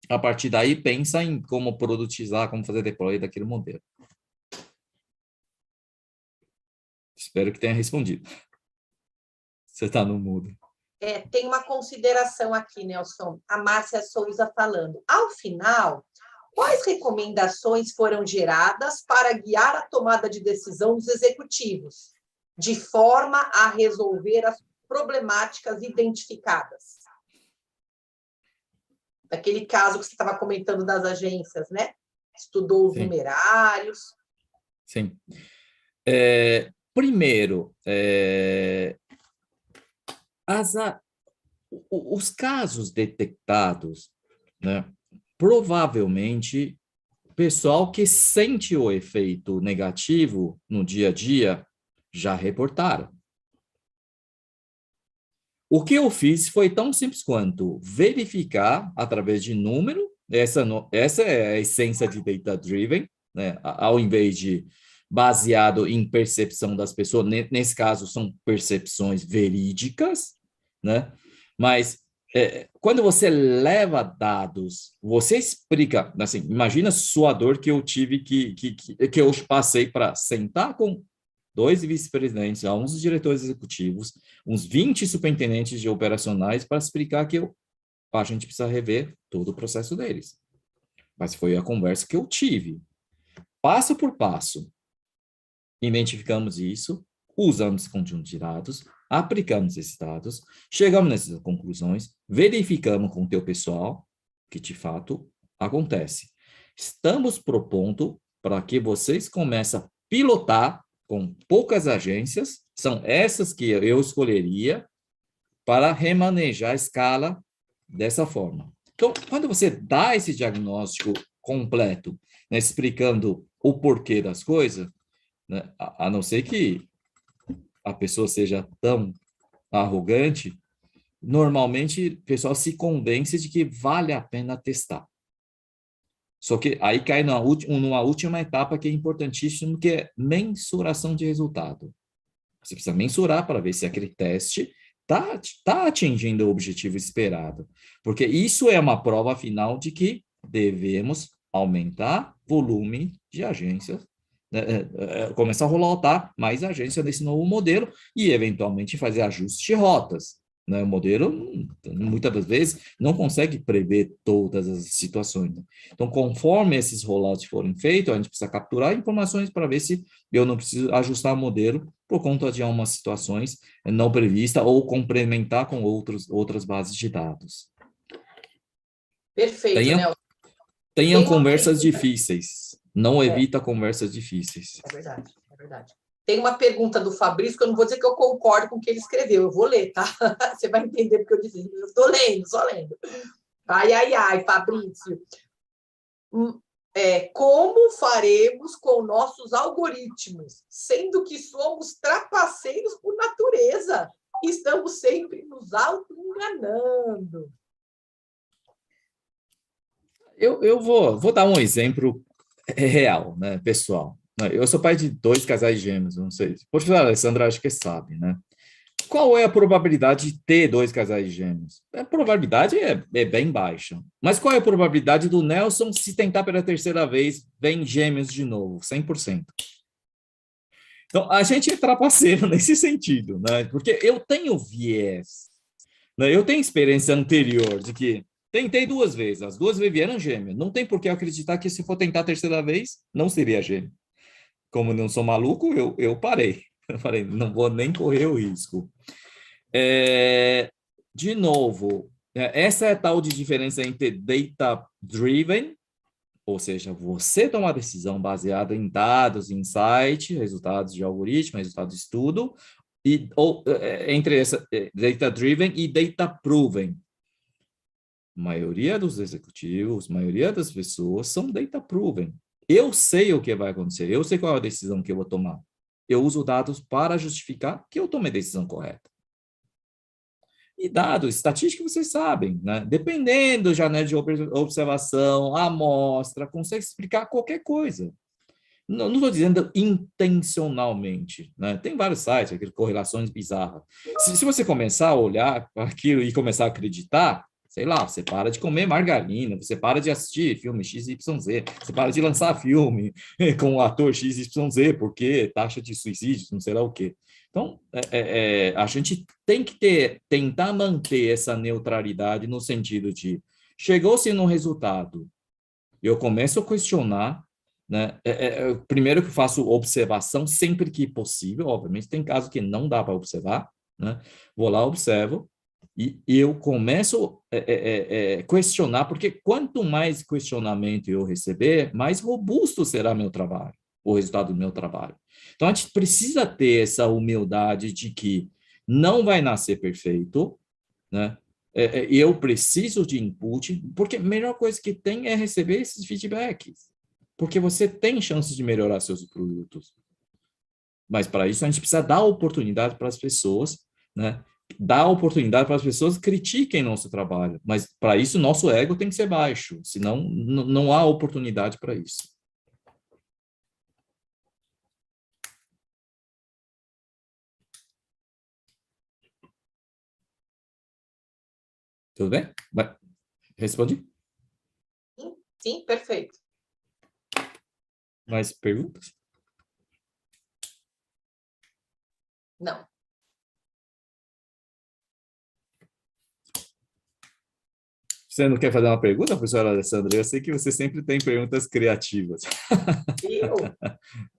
A partir daí, pensa em como produtizar, como fazer deploy daquele modelo. Espero que tenha respondido. Você está no mudo. Tem uma consideração aqui, Nelson. A Márcia Souza falando. Ao final, quais recomendações foram geradas para guiar a tomada de decisão dos executivos, de forma a resolver as problemáticas identificadas? Daquele caso que você estava comentando das agências, né? Estudou os numerários. Sim. Primeiro, os casos detectados, né, provavelmente, o pessoal que sente o efeito negativo no dia a dia já reportaram. O que eu fiz foi tão simples quanto verificar através de número, essa é a essência de data-driven, né, ao invés de baseado em percepção das pessoas, nesse caso são percepções verídicas, né? Mas quando você leva dados, você explica, assim, imagina a sua dor que eu tive, que eu passei para sentar com 2 vice-presidentes, uns diretores executivos, uns 20 superintendentes de operacionais para explicar que a gente precisa rever todo o processo deles. Mas foi a conversa que eu tive. Passo por passo, identificamos isso, usamos esse conjunto de dados, aplicamos esses dados, chegamos nessas conclusões, verificamos com o teu pessoal que, de fato, acontece. Estamos propondo para que vocês comecem a pilotar com poucas agências, são essas que eu escolheria para remanejar a escala dessa forma. Então, quando você dá esse diagnóstico completo, né, explicando o porquê das coisas, né, a não ser que a pessoa seja tão arrogante, normalmente o pessoal se convence de que vale a pena testar. Só que aí cai numa última etapa que é importantíssima, que é mensuração de resultado. Você precisa mensurar para ver se aquele teste está atingindo o objetivo esperado. Porque isso é uma prova final de que devemos aumentar volume de agências, começar a rolar mais agências desse novo modelo e, eventualmente, fazer ajustes de rotas, né? O modelo, muitas das vezes, não consegue prever todas as situações. Né? Então, conforme esses rollouts forem feitos, a gente precisa capturar informações para ver se eu não preciso ajustar o modelo por conta de algumas situações não previstas ou complementar com outras bases de dados. Perfeito, Tenham, Nelson. tenham Tem uma conversas pergunta. difíceis. Não evita conversas difíceis. É verdade, é verdade. Tem uma pergunta do Fabrício, que eu não vou dizer que eu concordo com o que ele escreveu, eu vou ler, tá? Você vai entender porque eu disse. Eu estou lendo, só lendo. Ai, ai, ai, Fabrício. Como faremos com nossos algoritmos, sendo que somos trapaceiros por natureza? Estamos sempre nos auto-enganando. Eu vou dar um exemplo real, né, pessoal. Eu sou pai de 2 casais gêmeos, não sei. Pode falar, Alessandra, acho que sabe, né? Qual é a probabilidade de ter 2 casais gêmeos? A probabilidade é bem baixa. Mas qual é a probabilidade do Nelson, se tentar pela terceira vez, vem gêmeos de novo? 100%. Então, a gente é trapaceiro nesse sentido, né? Porque eu tenho viés, né? Eu tenho experiência anterior de que tentei 2 vezes, as 2 vezes vieram gêmeos. Não tem por que eu acreditar que se for tentar a terceira vez, não seria gêmeo. Como não sou maluco, eu parei. Eu falei, não vou nem correr o risco. De novo, essa é a tal de diferença entre data-driven, ou seja, você toma uma decisão baseada em dados, insight, resultados de algoritmo, resultados de estudo, entre essa data-driven e data-proven. A maioria dos executivos, a maioria das pessoas são data-proven. Eu sei o que vai acontecer, eu sei qual é a decisão que eu vou tomar. Eu uso dados para justificar que eu tomei a decisão correta. E dados, estatística, vocês sabem, né? Dependendo da janela de observação, amostra, consegue explicar qualquer coisa. Não estou dizendo intencionalmente, né? Tem vários sites, aquelas correlações bizarras. Se você começar a olhar aquilo e começar a acreditar, sei lá, você para de comer margarina, você para de assistir filme XYZ, você para de lançar filme com o ator XYZ, porque taxa de suicídio, não sei lá o quê. Então, a gente tem que tentar manter essa neutralidade no sentido de chegou-se no resultado, eu começo a questionar, né? Primeiro que eu faço observação sempre que possível, obviamente tem casos que não dá para observar, né? Vou lá, observo, e eu começo a questionar, porque quanto mais questionamento eu receber, mais robusto será meu trabalho, o resultado do meu trabalho. Então, a gente precisa ter essa humildade de que não vai nascer perfeito, né? Eu preciso de input, porque a melhor coisa que tem é receber esses feedbacks, porque você tem chance de melhorar seus produtos. Mas para isso a gente precisa dar oportunidade para as pessoas, né? Dar oportunidade para as pessoas critiquem nosso trabalho, mas para isso nosso ego tem que ser baixo, senão não há oportunidade para isso. Tudo bem? Respondi? Sim, perfeito. Mais perguntas? Não. Você não quer fazer uma pergunta, professora Alessandra? Eu sei que você sempre tem perguntas criativas. Eu?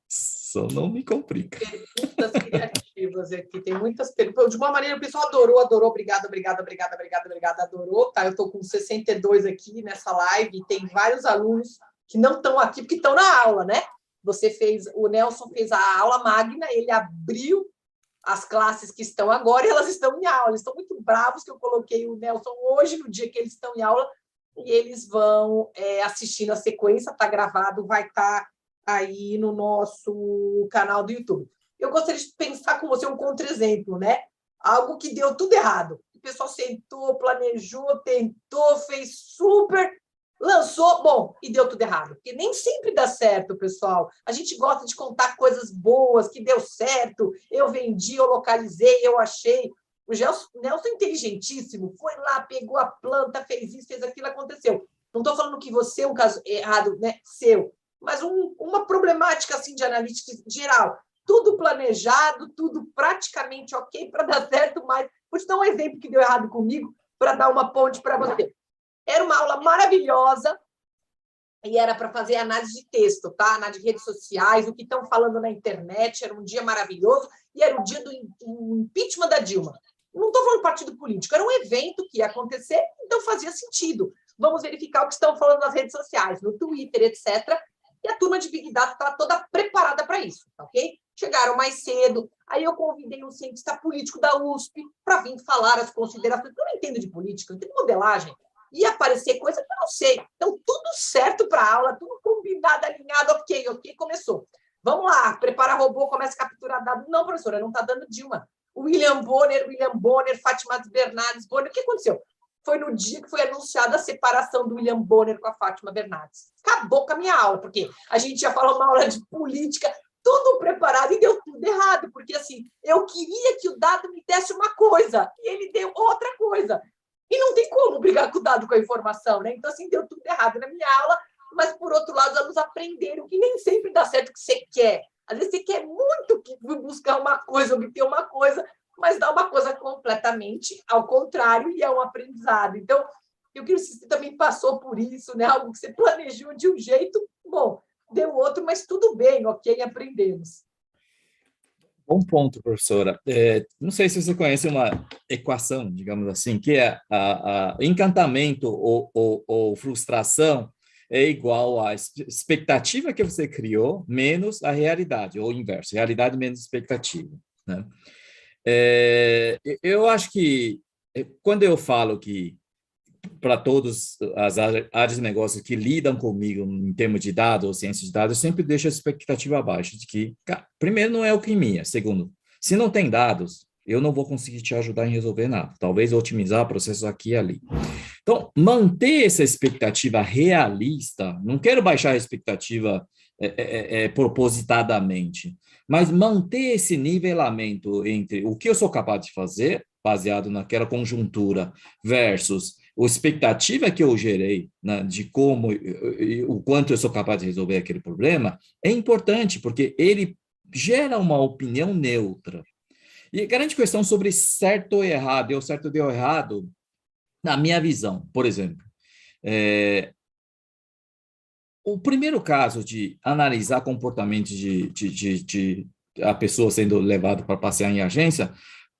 Só não me complica. Perguntas criativas aqui. Tem muitas perguntas. De uma maneira, o pessoal adorou. Obrigada, adorou. Tá, eu estou com 62 aqui nessa live e tem vários alunos que não estão aqui porque estão na aula, né? O Nelson fez a aula magna, ele abriu as classes que estão agora e elas estão em aula. Eles estão muito bravos que eu coloquei o Nelson hoje, no dia que eles estão em aula, e eles vão assistindo a sequência, está gravado, vai estar aí no nosso canal do YouTube. Eu gostaria de pensar com você um contra-exemplo, né? Algo que deu tudo errado. O pessoal sentou, planejou, tentou, fez super, lançou, bom, e deu tudo errado. Porque nem sempre dá certo, pessoal. A gente gosta de contar coisas boas, que deu certo, eu vendi, eu localizei, eu achei. O Nelson é inteligentíssimo, foi lá, pegou a planta, fez isso, fez aquilo, aconteceu. Não estou falando que você é um caso errado, né, seu, mas uma problemática assim, de analítica geral. tudo planejado, tudo praticamente ok para dar certo, mas vou te dar um exemplo que deu errado comigo para dar uma ponte para você. Era uma aula maravilhosa e era para fazer análise de texto, tá? Análise de redes sociais, o que estão falando na internet, era um dia maravilhoso e era o dia do impeachment da Dilma. Não estou falando partido político, era um evento que ia acontecer, então fazia sentido. Vamos verificar o que estão falando nas redes sociais, no Twitter, etc. E a turma de Big Data estava toda preparada para isso, ok? Chegaram mais cedo, aí eu convidei um cientista político da USP para vir falar as considerações. Eu não entendo de política, eu entendo de modelagem. Ia aparecer coisa que eu não sei. Então, tudo certo para a aula, tudo combinado, alinhado, ok, começou. Vamos lá, prepara robô, começa a capturar dados. Não, professora, não está dando Dilma. William Bonner, Fátima Bernardes Bonner, o que aconteceu? Foi no dia que foi anunciada a separação do William Bonner com a Fátima Bernardes. Acabou com a minha aula, porque a gente ia falar uma aula de política, tudo preparado e deu tudo errado, porque assim, eu queria que o dado me desse uma coisa e ele deu outra coisa. E não tem como brigar com o dado, com a informação, né? Então, assim, deu tudo errado na minha aula, mas, por outro lado, os alunos aprenderam que nem sempre dá certo o que você quer. Às vezes você quer muito buscar uma coisa, obter uma coisa, mas dá uma coisa completamente ao contrário e é um aprendizado. Então, eu queria que você também passou por isso, né? Algo que você planejou de um jeito, bom, deu outro, mas tudo bem, ok, aprendemos. Bom ponto, professora. Não sei se você conhece uma equação, digamos assim, que é a encantamento ou frustração é igual à expectativa que você criou menos a realidade, ou o inverso, realidade menos expectativa, né? Eu acho que quando eu falo que para todas as áreas de negócio que lidam comigo em termos de dados ou ciência de dados, eu sempre deixo a expectativa abaixo de que, primeiro, não é o que minha. Segundo, se não tem dados, eu não vou conseguir te ajudar em resolver nada. Talvez otimizar processos aqui e ali. Então, manter essa expectativa realista, não quero baixar a expectativa propositadamente, mas manter esse nivelamento entre o que eu sou capaz de fazer, baseado naquela conjuntura, versus a expectativa que eu gerei, né, de como, o quanto eu sou capaz de resolver aquele problema, é importante, porque ele gera uma opinião neutra. E a grande questão sobre certo ou errado, deu certo ou deu errado, na minha visão, por exemplo, o primeiro caso de analisar comportamento de a pessoa sendo levada para passear em agência,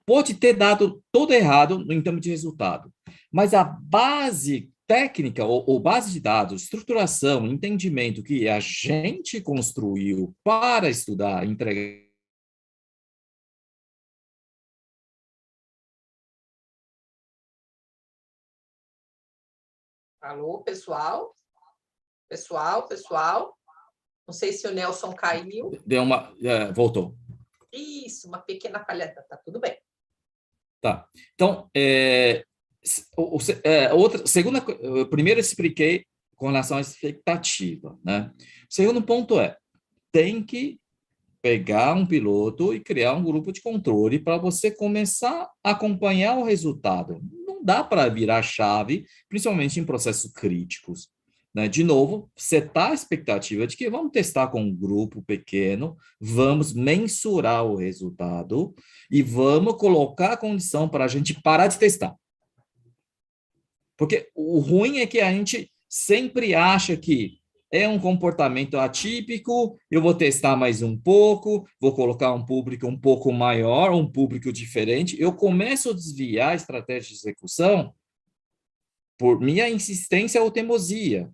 pode ter dado todo errado em termos de resultado, mas a base técnica ou base de dados, estruturação, entendimento que a gente construiu para estudar, entregar. Alô, pessoal? Pessoal? Não sei se o Nelson caiu. Voltou. Isso, uma pequena falhada, tá tudo bem. Tá. Então, primeiro eu expliquei com relação à expectativa, né? O segundo ponto tem que pegar um piloto e criar um grupo de controle para você começar a acompanhar o resultado. Não dá para virar chave, principalmente em processos críticos, né? De novo, setar a expectativa de que vamos testar com um grupo pequeno, vamos mensurar o resultado e vamos colocar a condição para a gente parar de testar. Porque o ruim é que a gente sempre acha que é um comportamento atípico, eu vou testar mais um pouco, vou colocar um público um pouco maior, um público diferente, eu começo a desviar a estratégia de execução por minha insistência ou teimosia.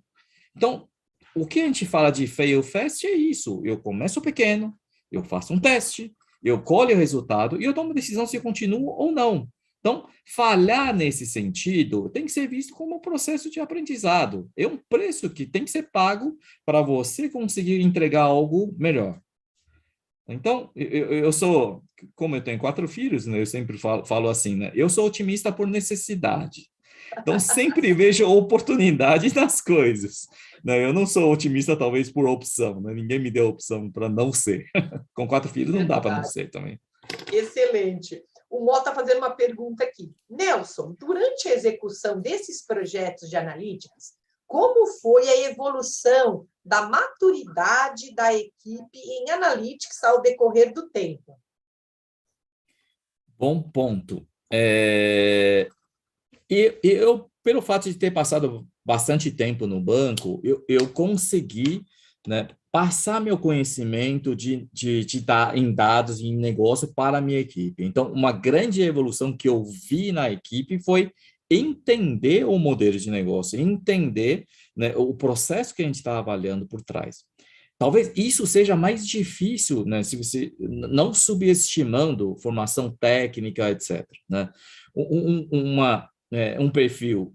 Então, o que a gente fala de fail fast é isso, eu começo pequeno, eu faço um teste, eu colho o resultado e eu tomo decisão se eu continuo ou não. Então, falhar nesse sentido tem que ser visto como um processo de aprendizado. É um preço que tem que ser pago para você conseguir entregar algo melhor. Então, eu sou, como eu tenho 4 filhos, né, eu sempre falo assim, né, eu sou otimista por necessidade. Então, sempre vejo oportunidade nas coisas. Né? Eu não sou otimista, talvez, por opção. Né? Ninguém me deu opção para não ser. Com 4 filhos, não dá para não ser também. Excelente. O Mó está fazendo uma pergunta aqui. Nelson, durante a execução desses projetos de analíticas, como foi a evolução da maturidade da equipe em analytics ao decorrer do tempo? Bom ponto. Eu, pelo fato de ter passado bastante tempo no banco, eu consegui, né, passar meu conhecimento em dados, em negócio para a minha equipe. Então, uma grande evolução que eu vi na equipe foi entender o modelo de negócio, entender, né, o processo que a gente está avaliando por trás. Talvez isso seja mais difícil, né, se você não subestimando formação técnica, etc., né? Um perfil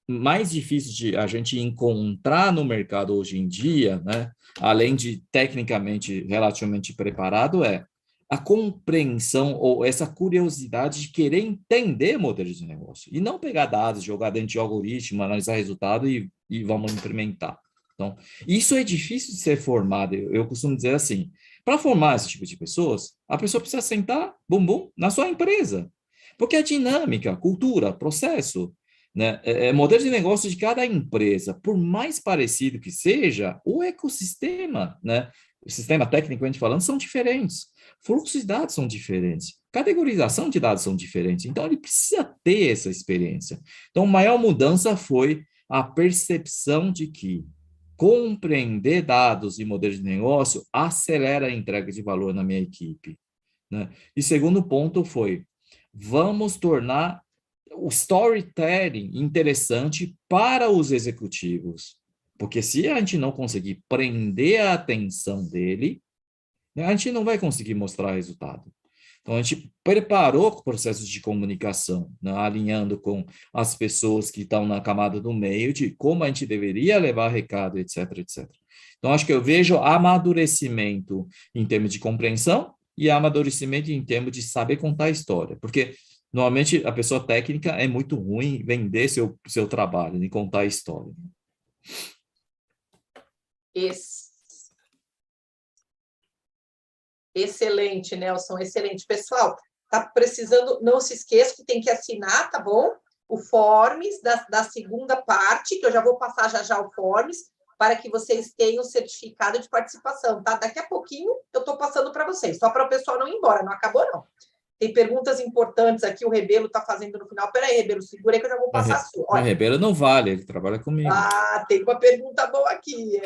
mais difícil de a gente encontrar no mercado hoje em dia, né, além de tecnicamente relativamente preparado, é a compreensão ou essa curiosidade de querer entender modelos de negócio e não pegar dados, jogar dentro de algoritmo, analisar resultado e vamos implementar. Então, isso é difícil de ser formado. Eu costumo dizer assim, para formar esse tipo de pessoas, a pessoa precisa sentar, bumbum, na sua empresa. Porque a dinâmica, cultura, processo, né, modelo de negócio de cada empresa, por mais parecido que seja, o ecossistema, né, o sistema tecnicamente falando, são diferentes. Fluxos de dados são diferentes. Categorização de dados são diferentes. Então, ele precisa ter essa experiência. Então, a maior mudança foi a percepção de que compreender dados e modelos de negócio acelera a entrega de valor na minha equipe, né? E segundo ponto foi, vamos tornar o storytelling interessante para os executivos, porque se a gente não conseguir prender a atenção dele, né, a gente não vai conseguir mostrar resultado. Então, a gente preparou processos de comunicação, né, alinhando com as pessoas que estão na camada do meio, de como a gente deveria levar recado, etc, etc. Então, acho que eu vejo amadurecimento em termos de compreensão e amadurecimento em termos de saber contar a história. Porque, normalmente, a pessoa técnica é muito ruim em vender seu trabalho, em contar a história. Excelente, Nelson, excelente. Pessoal, tá precisando, não se esqueça que tem que assinar, tá bom? O Forms da segunda parte, que eu já vou passar já o Forms, para que vocês tenham o certificado de participação, tá? Daqui a pouquinho eu estou passando para vocês, só para o pessoal não ir embora, não acabou não. Tem perguntas importantes aqui, o Rebelo está fazendo no final. Peraí, Rebelo, segura aí que eu já vou passar a sua. Olha. O Rebelo não vale, ele trabalha comigo. Ah, tem uma pergunta boa aqui.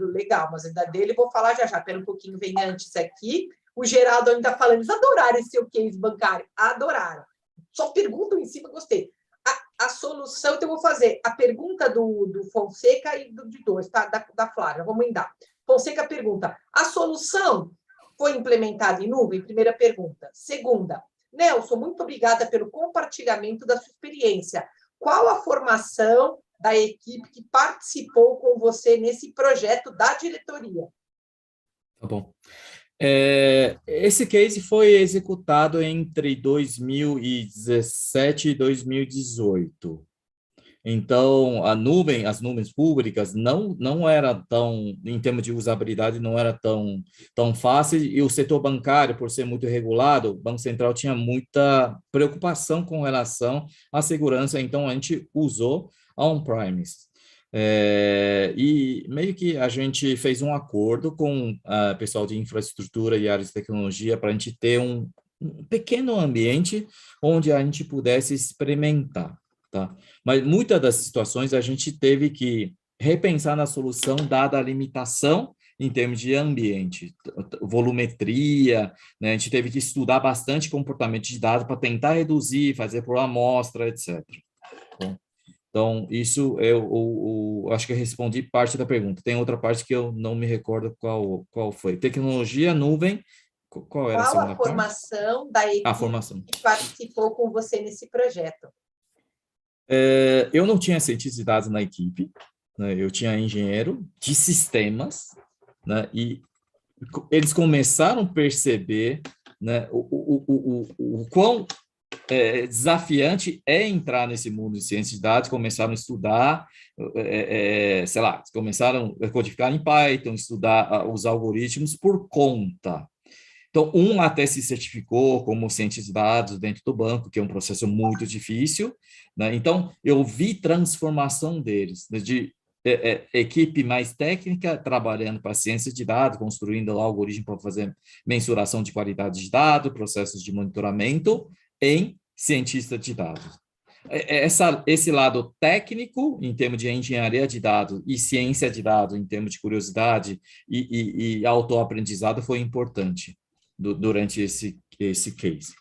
Legal, mas ainda dele vou falar já. Espera um pouquinho, vem antes aqui. O Geraldo ainda falando, eles adoraram esse seu case bancário. Adoraram. Só perguntam em cima, gostei. A solução, então eu vou fazer a pergunta do Fonseca e de dois, tá? Da Flávia, vamos emendar. Fonseca pergunta, a solução foi implementada em nuvem? Primeira pergunta. Segunda, Nelson, muito obrigada pelo compartilhamento da sua experiência. Qual a formação da equipe que participou com você nesse projeto da diretoria? Tá bom. Esse case foi executado entre 2017 e 2018. Então, as nuvens públicas não era tão, em termos de usabilidade, não era tão fácil, e o setor bancário, por ser muito regulado, o Banco Central tinha muita preocupação com relação à segurança, então a gente usou on-premise. E meio que a gente fez um acordo com o pessoal de infraestrutura e áreas de tecnologia para a gente ter um pequeno ambiente onde a gente pudesse experimentar. Tá? Mas muitas das situações a gente teve que repensar na solução dada a limitação em termos de ambiente, volumetria, né? A gente teve que estudar bastante comportamento de dados para tentar reduzir, fazer por amostra, etc. Bom, então, isso eu acho que eu respondi parte da pergunta. Tem outra parte que eu não me recordo qual foi. Tecnologia, nuvem, qual era a segunda parte? Qual a formação da equipe que participou com você nesse projeto? Eu não tinha cientista de dados na equipe, né? Eu tinha engenheiro de sistemas, né? E eles começaram a perceber, né, o quão desafiante é entrar nesse mundo de ciência de dados, começaram a estudar, sei lá, começaram a codificar em Python, estudar os algoritmos por conta. Então, um até se certificou como cientista de dados dentro do banco, que é um processo muito difícil, né? Então, eu vi transformação deles, né? equipe mais técnica trabalhando para ciência de dados, construindo lá algoritmo para fazer mensuração de qualidade de dados, processos de monitoramento em cientista de dados. Esse lado técnico, em termos de engenharia de dados, e ciência de dados, em termos de curiosidade e autoaprendizado, foi importante durante esse case.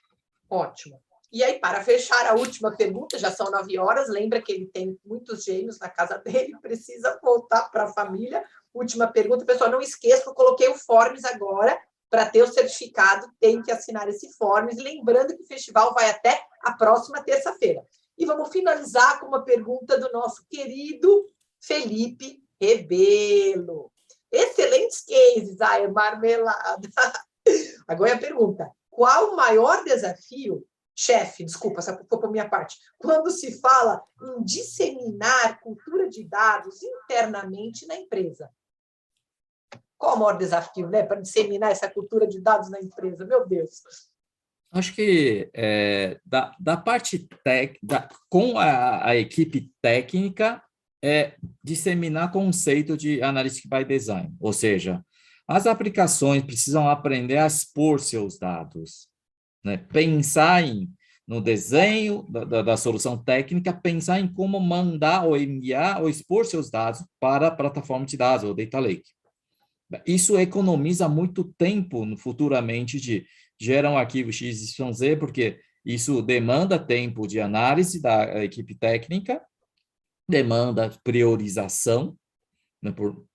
Ótimo. E aí, para fechar a última pergunta, já são 9 horas, lembra que ele tem muitos gênios na casa dele, precisa voltar para a família. Última pergunta, pessoal, não esqueça que eu coloquei o Forms agora, para ter o certificado, tem que assinar esse Forms, lembrando que o festival vai até a próxima terça-feira. E vamos finalizar com uma pergunta do nosso querido Felipe Rebelo. Excelentes cases, é marmelada. Agora é a pergunta, qual o maior desafio, chefe, desculpa, essa foi para a minha parte, quando se fala em disseminar cultura de dados internamente na empresa? Qual o maior desafio, né, para disseminar essa cultura de dados na empresa? Meu Deus. Acho que da parte com a equipe técnica disseminar conceito de Analytics by Design, ou seja, as aplicações precisam aprender a expor seus dados, né? Pensar no desenho da solução técnica, pensar em como mandar ou enviar ou expor seus dados para a plataforma de dados, ou Data Lake. Isso economiza muito tempo futuramente de gera um arquivo XYZ, porque isso demanda tempo de análise da equipe técnica, demanda priorização.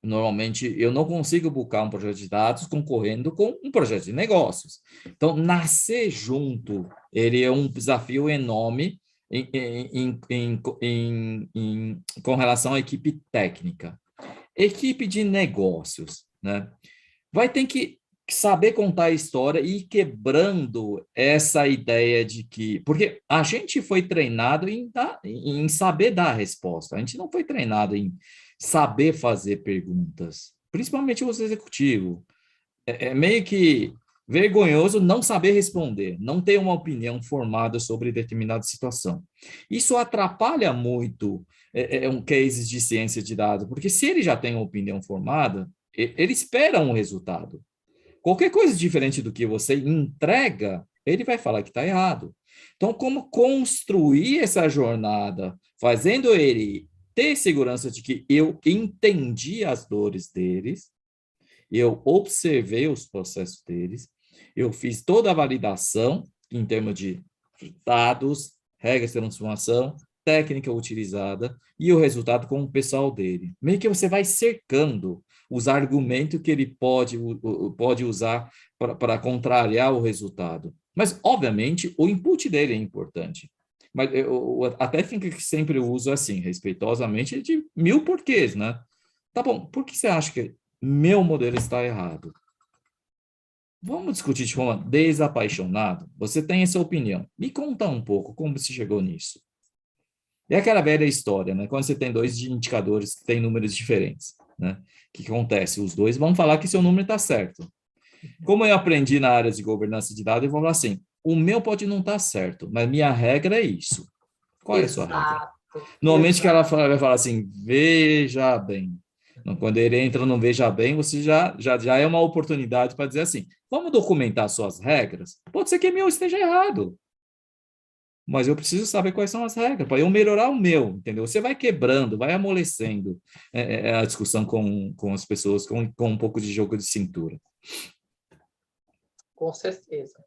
Normalmente, eu não consigo buscar um projeto de dados concorrendo com um projeto de negócios. Então, nascer junto, ele é um desafio enorme com relação à equipe técnica. Equipe de negócios, né? Vai ter que saber contar a história e ir quebrando essa ideia de que... Porque a gente foi treinado em saber dar a resposta, a gente não foi treinado em saber fazer perguntas, principalmente os executivos. É meio que vergonhoso não saber responder, não ter uma opinião formada sobre determinada situação. Isso atrapalha muito um case de ciência de dados, porque se ele já tem uma opinião formada, ele espera um resultado. Qualquer coisa diferente do que você entrega, ele vai falar que está errado. Então, como construir essa jornada, fazendo ele ter segurança de que eu entendi as dores deles, eu observei os processos deles, eu fiz toda a validação em termos de dados, regras de transformação, técnica utilizada e o resultado com o pessoal dele. Meio que você vai cercando os argumentos que ele pode usar para contrariar o resultado. Mas, obviamente, o input dele é importante. Mas a técnica que sempre uso assim, respeitosamente, é de 1000 porquês, né? Tá bom, por que você acha que meu modelo está errado? Vamos discutir de forma desapaixonada? Você tem essa opinião. Me conta um pouco como você chegou nisso. É aquela velha história, né? Quando você tem dois indicadores que têm números diferentes, né? O que acontece? Os dois vão falar que seu número está certo. Como eu aprendi na área de governança de dados, eu vou falar assim, o meu pode não estar certo, mas minha regra é isso. Qual é a sua regra? Normalmente que ela vai falar assim, veja bem. Então, quando ele entra no veja bem, você já é uma oportunidade para dizer assim, vamos documentar suas regras? Pode ser que o meu esteja errado, mas eu preciso saber quais são as regras para eu melhorar o meu, entendeu? Você vai quebrando, vai amolecendo a discussão com as pessoas com um pouco de jogo de cintura. Com certeza.